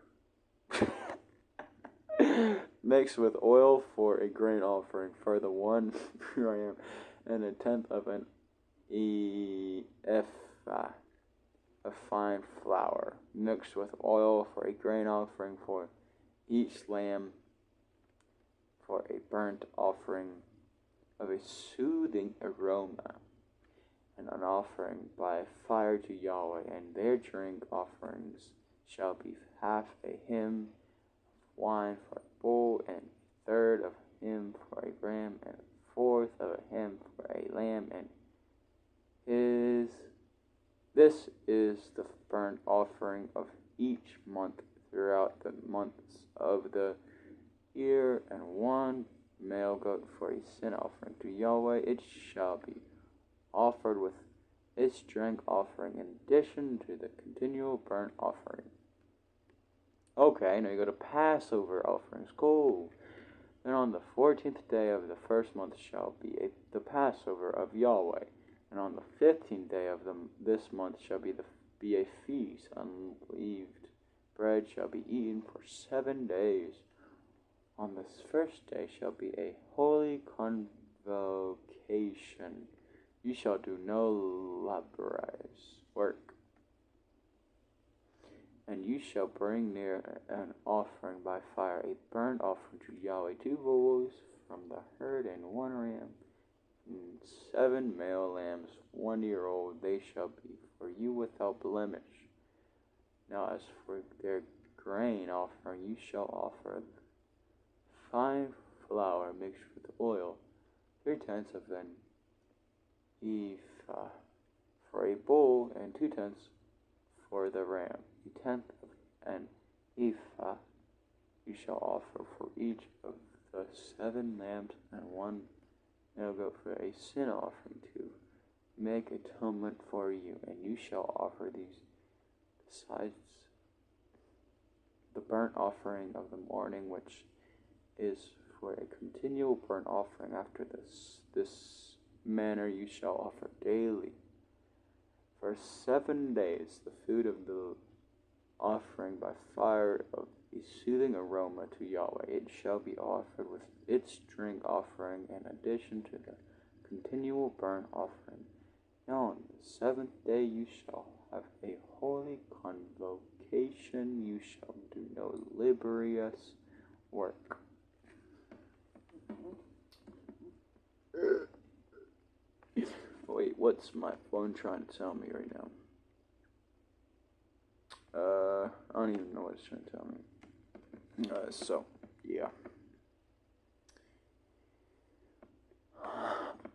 Mixed with oil for a grain offering for the 1 ram, and 1/10 of an ephah of fine flour, mixed with oil for a grain offering for each lamb, for a burnt offering of a soothing aroma, and an offering by fire to Yahweh. And their drink offerings shall be half a hin of wine for a bull, and 1/3 of a hin for a ram, and 1/4 of a hin for a lamb. And this is the burnt offering of each month throughout the months of the year, and 1 male goat for a sin offering to Yahweh. It shall be offered with its drink offering in addition to the continual burnt offering. Okay, now you go to Passover offerings. Cool. Then on the 14th day of the first month shall be the Passover of Yahweh. And on the 15th day of this month shall be a feast. Unleavened bread shall be eaten for 7 days. On this first day shall be a holy convocation. You shall do no laborious work. And you shall bring near an offering by fire, a burnt offering to Yahweh, 2 bulls from the herd, and 1 ram, and 7 male lambs, 1 year old. They shall be for you without blemish. Now as for their grain offering, you shall offer fine flour mixed with oil, 3/10 of an ephah for a bull, and 2/10 for the ram. 1/10 of an ephah you shall offer for each of the 7 lambs, and 1 male goat for a sin offering to make atonement for you. And you shall offer these besides the burnt offering of the morning, which is for a continual burnt offering. After this manner you shall offer daily for 7 days the food of the offering by fire of a soothing aroma to Yahweh. It shall be offered with its drink offering in addition to the continual burnt offering. Now on the 7th day you shall have a holy convocation. You shall do no laborious work. Wait, what's my phone trying to tell me right now? I don't even know what it's trying to tell me. So, yeah.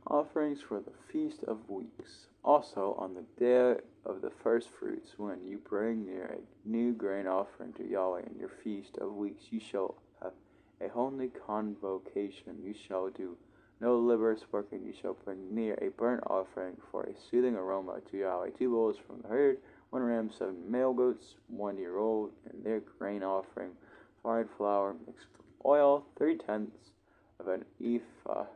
Offerings for the Feast of Weeks. Also, on the day of the first fruits, when you bring near a new grain offering to Yahweh in your Feast of Weeks, you shall have a holy convocation. You shall do no laborious work, and you shall bring near a burnt offering for a soothing aroma to Yahweh. 2 bulls from the herd, 1 ram, 7 male goats, 1 year old, and their grain offering, fine flour mixed with oil, 3/10 of an ephah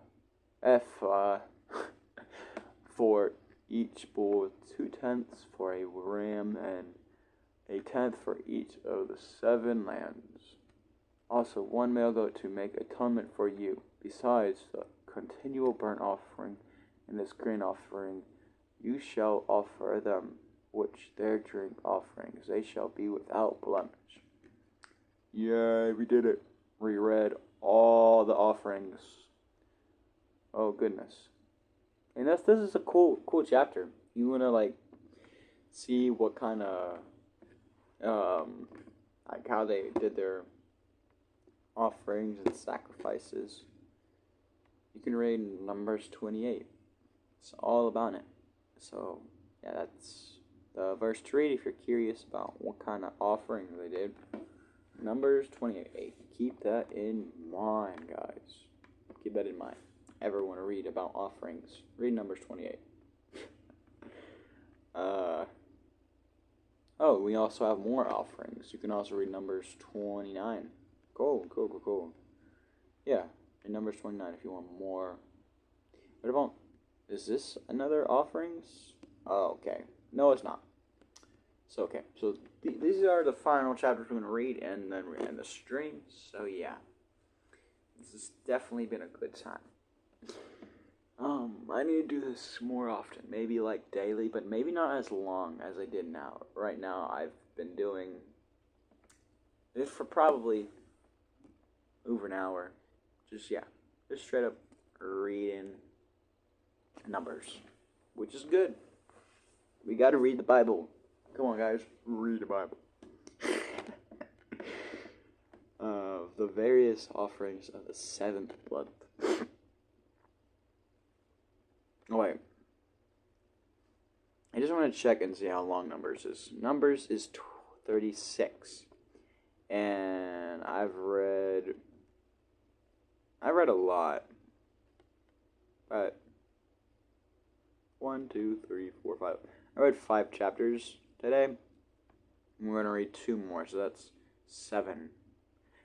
for each bull, 2/10 for a ram, and 1/10 for each of the 7 lambs. Also 1 male goat to make atonement for you, besides the continual burnt offering and this grain offering. You shall offer them which their drink offerings, they shall be without blemish. Yay, we did it. We read all the offerings. Oh goodness. And this is a cool chapter. You wanna see what kind of how they did their offerings and sacrifices. You can read Numbers 28. It's all about it. So yeah, that's the verse to read if you're curious about what kind of offerings they did. Numbers 28. Keep that in mind, guys. Keep that in mind. Ever want to read about offerings, read Numbers 28. Oh, we also have more offerings. You can also read Numbers 29. Cool. Yeah, in Numbers 29 if you want more. What about, is this another offerings? Oh, okay. No, it's not. So, okay. So, these are the final chapters we're going to read, and then we end the stream. So, yeah. This has definitely been a good time. I need to do this more often. Maybe, daily, but maybe not as long as I did now. Right now, I've been doing this for probably over an hour. Just straight up reading Numbers, which is good. We got to read the Bible. Come on, guys, read the Bible. The various offerings of the 7th month. Oh, wait. I just want to check and see how long Numbers is. Numbers is 36. And I've read a lot. But 1, 2, 3, 4, 5. I read 5 chapters today. And we're going to read 2 more, so that's 7.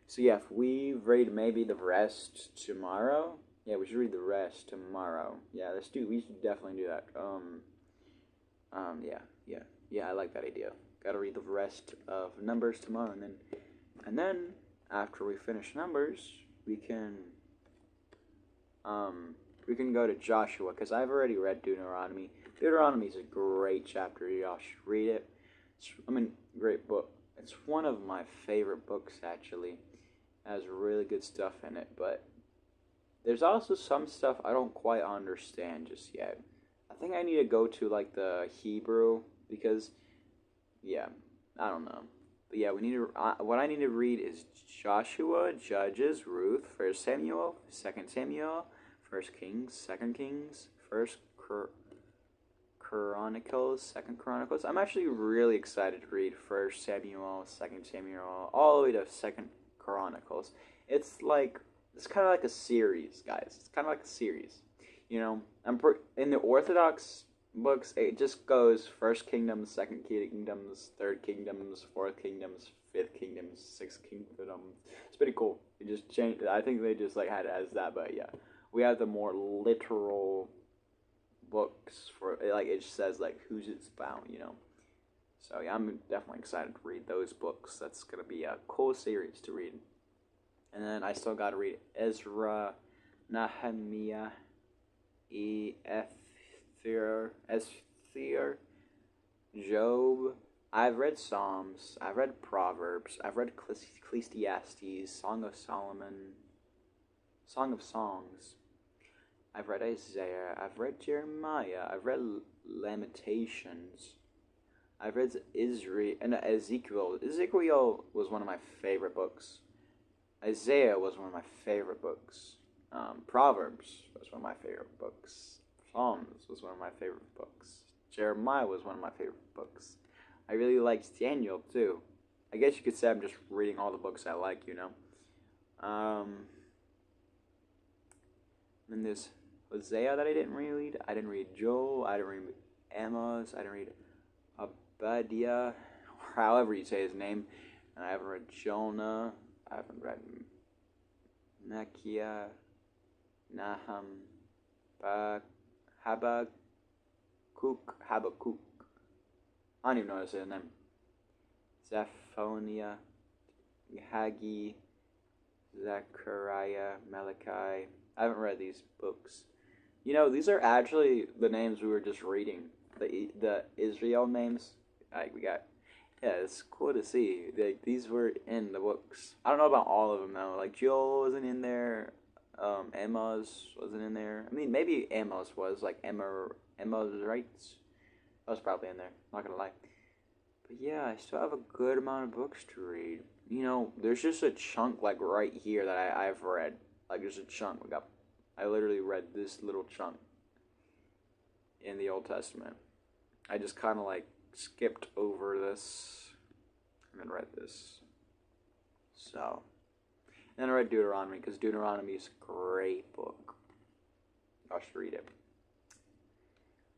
So yeah, if we read maybe the rest tomorrow. Yeah, we should read the rest tomorrow. Yeah, we should definitely do that. Yeah, I like that idea. Gotta read the rest of Numbers tomorrow, and then after we finish Numbers, we can go to Joshua, because I've already read Deuteronomy. Deuteronomy is a great chapter. Y'all should read it. Great book. It's one of my favorite books, actually. It has really good stuff in it, but there's also some stuff I don't quite understand just yet. I think I need to go to the Hebrew, because I don't know. But yeah, we need to. What I need to read is Joshua, Judges, Ruth, First Samuel, Second Samuel, First Kings, Second Kings, First Chronicles, Second Chronicles. I'm actually really excited to read First Samuel, Second Samuel, all the way to Second Chronicles. It's kind of like a series, guys. It's kind of like a series. You know, in the Orthodox books, it just goes First Kingdoms, Second Kingdoms, Third Kingdoms, Fourth Kingdoms, Fifth Kingdoms, Sixth Kingdoms. It's pretty cool. It just changed. I think they just had it as that, but yeah, we have the more literal books for it just says who's it's about, So yeah, I'm definitely excited to read those books. That's gonna be a cool series to read. And then I still got to read Ezra, Nehemiah, Esther, Job. I've read Psalms. I've read Proverbs. I've read Ecclesiastes, Song of Solomon, Song of Songs. I've read Isaiah. I've read Jeremiah. I've read Lamentations. I've read Ezekiel. Ezekiel was one of my favorite books. Isaiah was one of my favorite books. Proverbs was one of my favorite books. Psalms was one of my favorite books. Jeremiah was one of my favorite books. I really liked Daniel too. I guess you could say I'm just reading all the books I like, Then there's Hosea that I didn't read. I didn't read Joel. I didn't read Amos. I didn't read Obadiah, however you say his name. And I haven't read Jonah. I haven't read Micaiah, Nahum, Habakkuk. I don't even know how to say his name. Zephaniah, Haggai, Zechariah, Malachi. I haven't read these books. These are actually the names we were just reading. The Israel names. Yeah, it's cool to see. These were in the books. I don't know about all of them though. Joel wasn't in there. Amos wasn't in there. I mean, maybe Amos was Amos rights. That was probably in there. Not gonna lie. But yeah, I still have a good amount of books to read. There's just a chunk right here that I've read. There's a chunk. I literally read this little chunk in the Old Testament. I just kind of skipped over this and then read this. So, and then I read Deuteronomy because Deuteronomy is a great book. I should read it.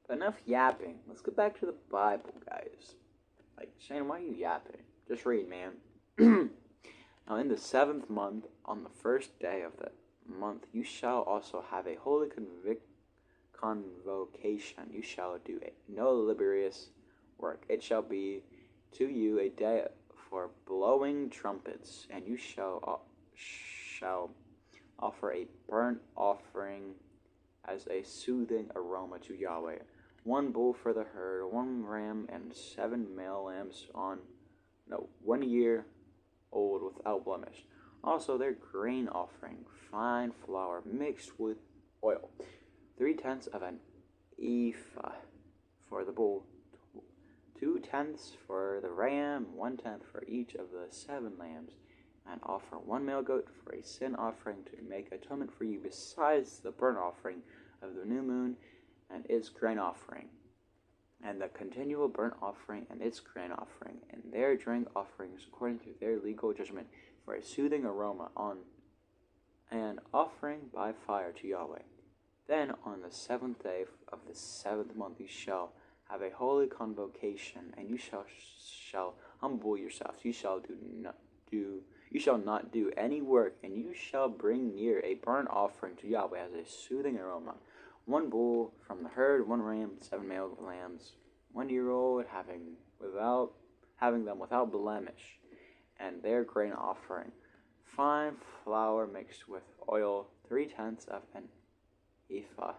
But enough yapping. Let's get back to the Bible, guys. Shane, why are you yapping? Just read, man. Now, in the 7th month, on the first day of the month, you shall also have a holy convocation. You shall do no laborious work. It shall be to you a day for blowing trumpets, and you shall offer a burnt offering as a soothing aroma to Yahweh. 1 bull for the herd, 1 ram, and 7 male lambs 1 year old without blemish. Also their grain offering, fine flour mixed with oil, 3/10 of an ephah for the bull, 2/10 for the ram, 1/10 for each of the 7 lambs, and offer 1 male goat for a sin offering to make atonement for you, besides the burnt offering of the new moon and its grain offering, and the continual burnt offering and its grain offering, and their drink offerings according to their legal judgment, for a soothing aroma, on an offering by fire to Yahweh. Then on the 7th day of the 7th month you shall have a holy convocation, and you shall humble yourselves. You shall not do any work, and you shall bring near a burnt offering to Yahweh as a soothing aroma. 1 bull from the herd, 1 ram, 7 male lambs, 1 year old, having them without blemish, and their grain offering, fine flour mixed with oil, 3/10 of an ephah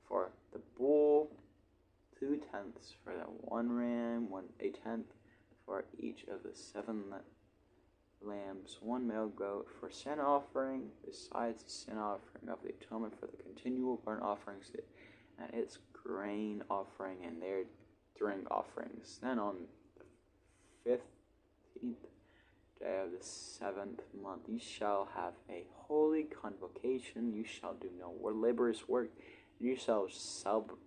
for the bull, 2/10 for the 1 ram, 1/10 for each of the 7 lambs, 1 male goat for sin offering, besides the sin offering of the atonement for the continual burnt offerings and its grain offering and their drink offerings. Then on the 15th day of the 7th month. You shall have a holy convocation. You shall do no laborious work. You shall celebrate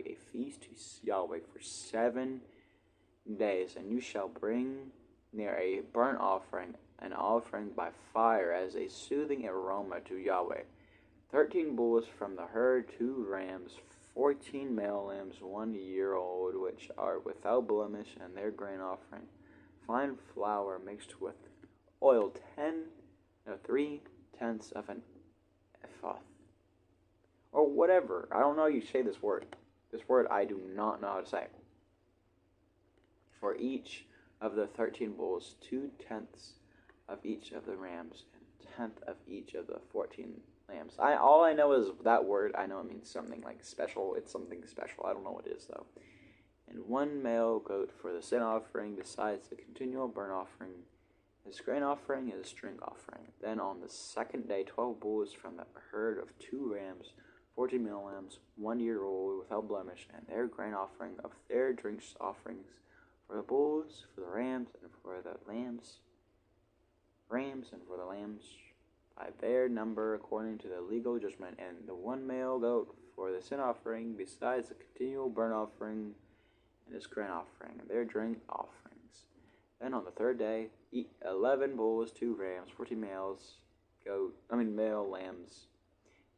a feast to Yahweh for 7 days, and you shall bring near a burnt offering, an offering by fire as a soothing aroma to Yahweh. 13 bulls from the herd, 2 rams, 14 male lambs 1 year old, which are without blemish, and their grain offering. Fine flour mixed with oil, 3/10 of an ephah. Or whatever. I don't know how you say this word. This word I do not know how to say. For each of the 13 bulls, 2/10 of each of the rams, and 1/10 of each of the 14 lambs. All I know is that word. I know it means something like special. It's something special. I don't know what it is though. And 1 male goat for the sin offering, besides the continual burnt offering, his grain offering, his drink offering. Then on the 2nd day, 12 bulls from the herd of 2 rams, 14 male lambs, 1 year old, without blemish, and their grain offering of their drink offerings, for the bulls, for the rams, and for the lambs, by their number according to the legal judgment, and the 1 male goat for the sin offering, besides the continual burnt offering and his grain offering, and their drink offerings. Then on the 3rd day, 11 bulls, 2 rams, 14 male lambs,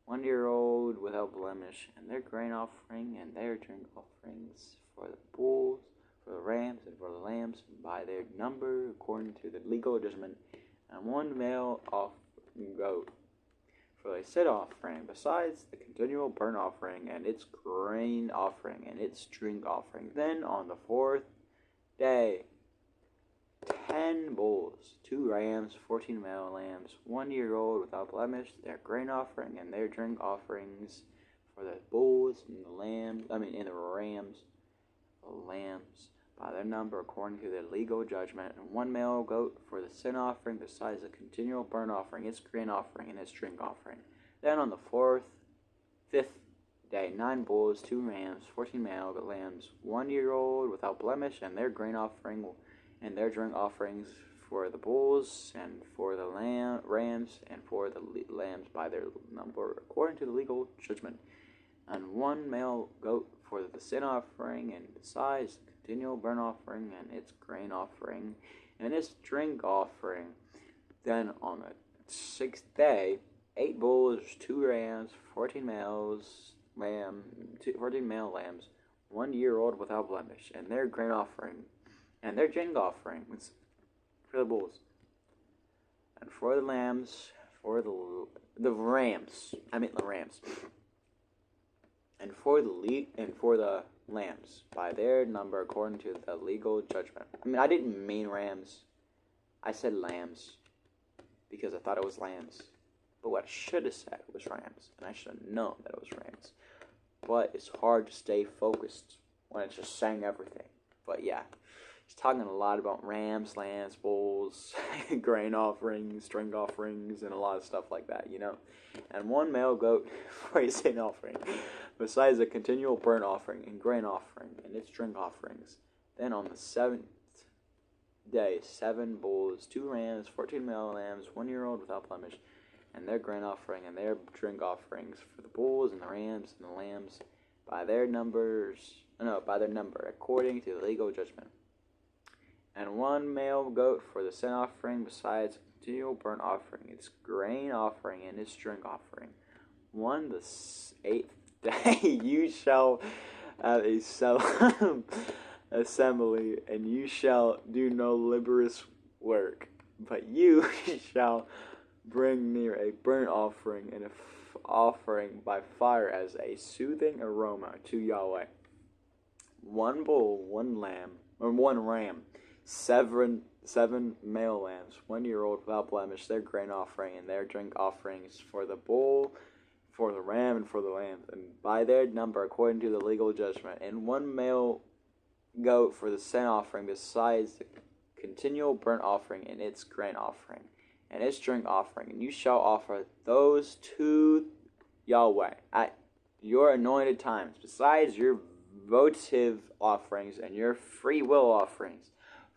1 year old without blemish, and their grain offering and their drink offerings, for the bulls, for the rams, and for the lambs, by their number according to the legal judgment, and 1 male goat for a sin offering, besides the continual burnt offering and its grain offering and its drink offering. Then on the 4th day, 10 bulls, 2 rams, 14 male lambs, 1 year old without blemish, their grain offering and their drink offerings, for the bulls and the lambs, the lambs, by their number according to their legal judgment, and 1 male goat for the sin offering, besides the continual burnt offering, its grain offering, and its drink offering. Then on the 5th day, 9 bulls, 2 rams, 14 male lambs, 1 year old without blemish, and their grain offering and their drink offerings, for the bulls and for the rams and for the lambs by their number according to the legal judgment, and 1 male goat for the sin offering, and besides the continual burnt offering and its grain offering and its drink offering. Then on the 6th day, 8 bulls, 2 rams, 14 male lambs, 1 year old without blemish, and their grain offering and their drink offerings for the bulls, and for the lambs, for the rams, and for the lambs by their number according to the legal judgment. I didn't mean rams. I said lambs because I thought it was lambs. But what I should have said was rams, and I should have known that it was rams. But it's hard to stay focused when it's just saying everything. But yeah, he's talking a lot about rams, lambs, bulls, grain offerings, drink offerings, and a lot of stuff like that, And 1 male goat for a sin offering, besides a continual burnt offering and grain offering and its drink offerings. Then on the 7th day, 7 bulls, 2 rams, 14 male lambs, 1 year old without blemish, and their grain offering and their drink offerings, for the bulls and the rams and the lambs by their number according to the legal judgment. And 1 male goat for the sin offering, besides continual burnt offering, its grain offering, and its drink offering. The 8th day you shall have a solemn assembly, and you shall do no laborious work, but you shall bring near a burnt offering and an offering by fire as a soothing aroma to Yahweh. 1 bull, 1 ram, 7 male lambs, 1 year old without blemish, their grain offering and their drink offerings, for the bull, for the ram, and for the lamb, and by their number according to the legal judgment, and 1 male goat for the sin offering, besides the continual burnt offering and its grain offering and its drink offering. And you shall offer those to Yahweh at your anointed times, besides your votive offerings and your free will offerings,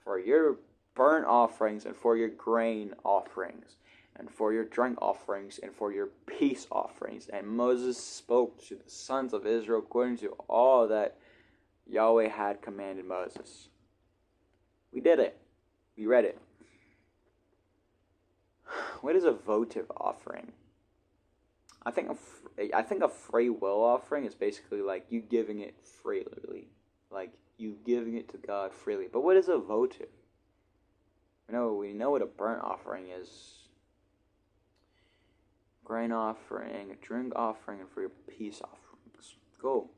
for your burnt offerings and for your grain offerings, and for your drink offerings and for your peace offerings. And Moses spoke to the sons of Israel according to all that Yahweh had commanded Moses. We did it. We read it. What is a votive offering? I think a free will offering is basically like you giving it freely, like you giving it to God freely. But what is a votive? We know what a burnt offering is. Grain offering, a drink offering, and for your peace offerings. Go.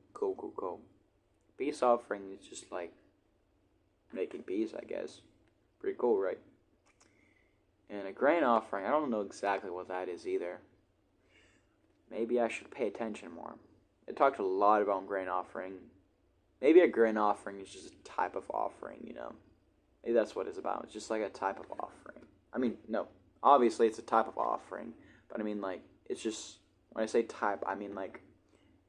Peace offering is just like making peace, I guess. Pretty cool, right? And a grain offering, I don't know exactly what that is either. Maybe I should pay attention more. It talked a lot about grain offering. Maybe a grain offering is just a type of offering, Maybe that's what it's about. It's just like a type of offering. I mean, no. Obviously, it's a type of offering. But I mean, like, it's just, when I say type, I mean, like,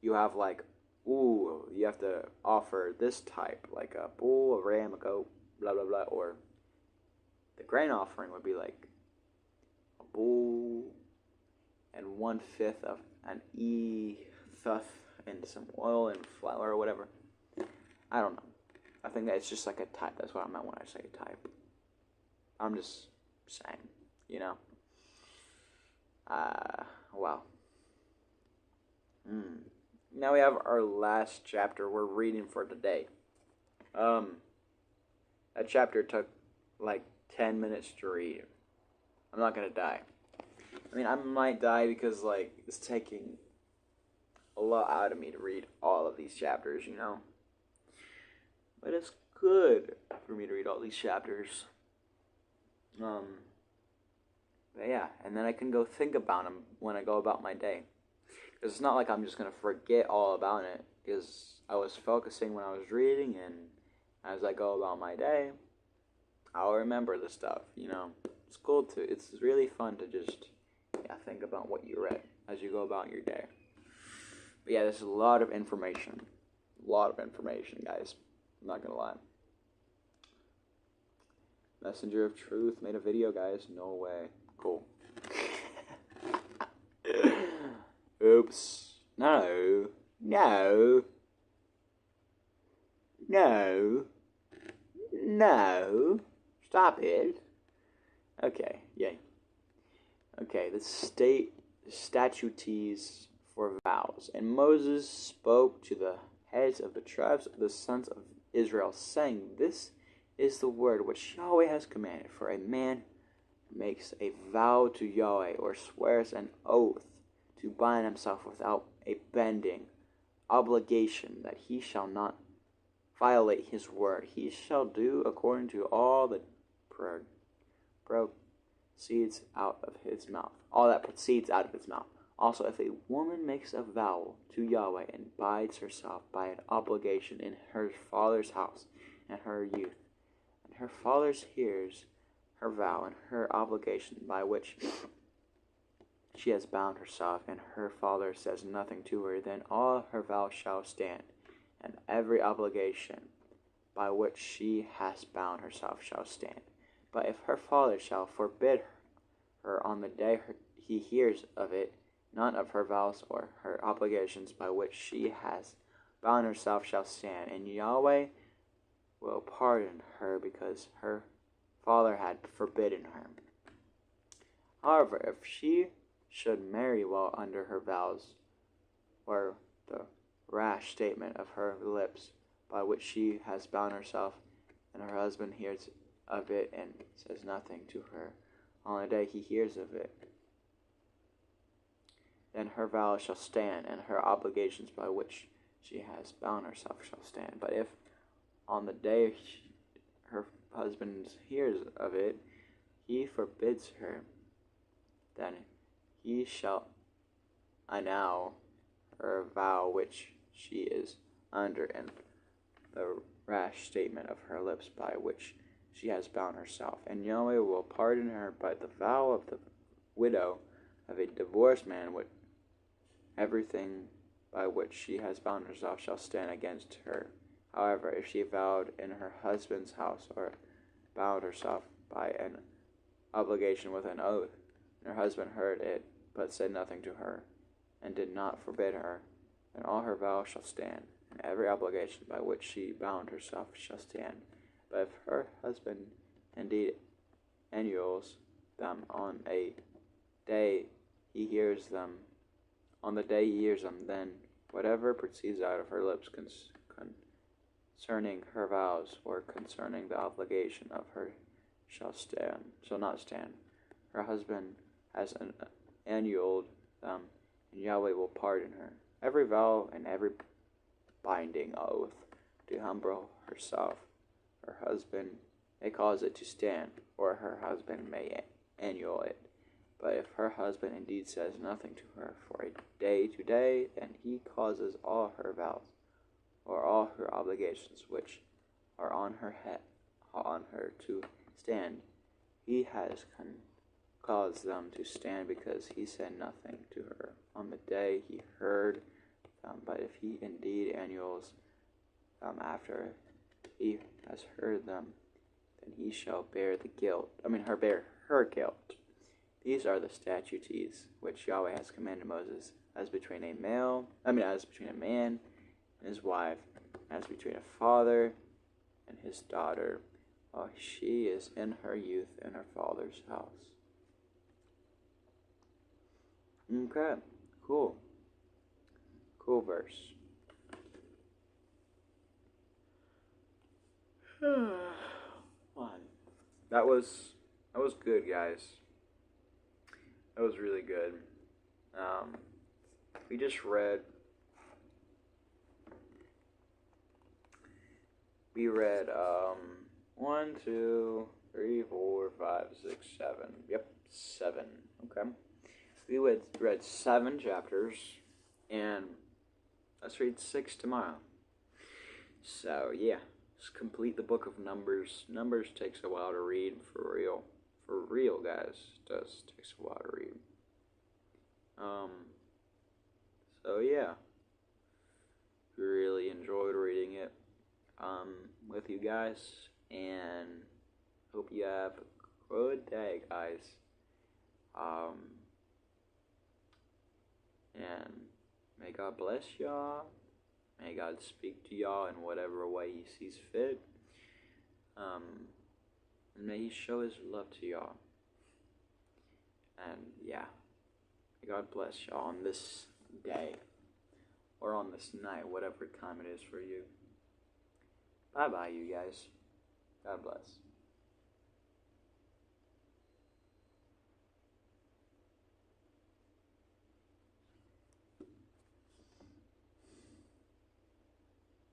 you have, like, you have to offer this type, like a bull, a ram, a goat, blah, blah, blah. Or the grain offering would be, like, a bull and 1/5 of an ephah and some oil and flour or whatever. I don't know. I think that it's just like a type. That's what I meant when I say type. I'm just saying, Wow. Now we have our last chapter we're reading for today. That chapter took like 10 minutes to read. I'm not gonna die. I mean, I might die because like it's taking a lot out of me to read all of these chapters, But it's good for me to read all these chapters. But yeah, and then I can go think about them when I go about my day. Because it's not like I'm just going to forget all about it. Because I was focusing when I was reading, and as I go about my day, I'll remember the stuff, It's cool it's really fun to just, think about what you read as you go about your day. But yeah, there's a lot of information. A lot of information, guys. I'm not going to lie. Messenger of Truth made a video, guys. No way. Cool. Oops. No. Stop it. Okay, yay. Okay, the statutes for vows. And Moses spoke to the heads of the tribes of the sons of Israel, saying, This is the word which Yahweh has commanded, for a man makes a vow to Yahweh, or swears an oath to bind himself without a bending obligation, that he shall not violate his word. He shall do according to all that proceeds out of his mouth. All that proceeds out of his mouth. Also, if a woman makes a vow to Yahweh and binds herself by an obligation in her father's house and her youth, and her father hears her vow and her obligation by which she has bound herself, and her father says nothing to her, then all her vows shall stand, and every obligation by which she has bound herself shall stand. But if her father shall forbid her on the day he hears of it, none of her vows or her obligations by which she has bound herself shall stand, and Yahweh will pardon her because her father had forbidden her. However, if she should marry while under her vows, or the rash statement of her lips by which she has bound herself, and her husband hears of it and says nothing to her on the day he hears of it, then her vows shall stand, and her obligations by which she has bound herself shall stand. But if on the day her husband hears of it, he forbids her, then he shall annul her vow which she is under, and the rash statement of her lips by which she has bound herself. And Yahweh will pardon her. But the vow of the widow of a divorced man with everything by which she has bound herself shall stand against her. However, if she vowed in her husband's house, or bound herself by an obligation with an oath, and her husband heard it, but said nothing to her, and did not forbid her, then all her vows shall stand, and every obligation by which she bound herself shall stand. But if her husband indeed annuls them on a day he hears them, then whatever proceeds out of her lips concerning her vows, or concerning the obligation of her shall not stand. Her husband has annulled them, and Yahweh will pardon her. Every vow and every binding oath to humble herself, her husband may cause it to stand, or her husband may annul it. But if her husband indeed says nothing to her for a day to day, then he causes all her vows, or all her obligations which are on her to stand. He has caused them to stand because he said nothing to her on the day he heard them. But if he indeed annuls them after he has heard them, then he shall bear her guilt. These are the statutes which Yahweh has commanded Moses, as between a man and his wife, as between a father and his daughter, while she is in her youth in her father's house. Okay, cool. Cool verse. That was good, guys. That was really good. We just read. We read 1, 2, 3, 4, 5, 6, 7. Yep, 7. Okay. We read 7 chapters, and let's read 6 tomorrow. So yeah, let's complete the book of Numbers. Numbers takes a while to read, for real. For real, guys. It does. Takes a while to read. So yeah. Really enjoyed reading it with you guys, and hope you have a good day, guys. And may God bless y'all. May God speak to y'all in whatever way He sees fit. And may He show His love to y'all. And yeah, may God bless y'all on this day, or on this night, whatever time it is for you. Bye-bye, you guys. God bless.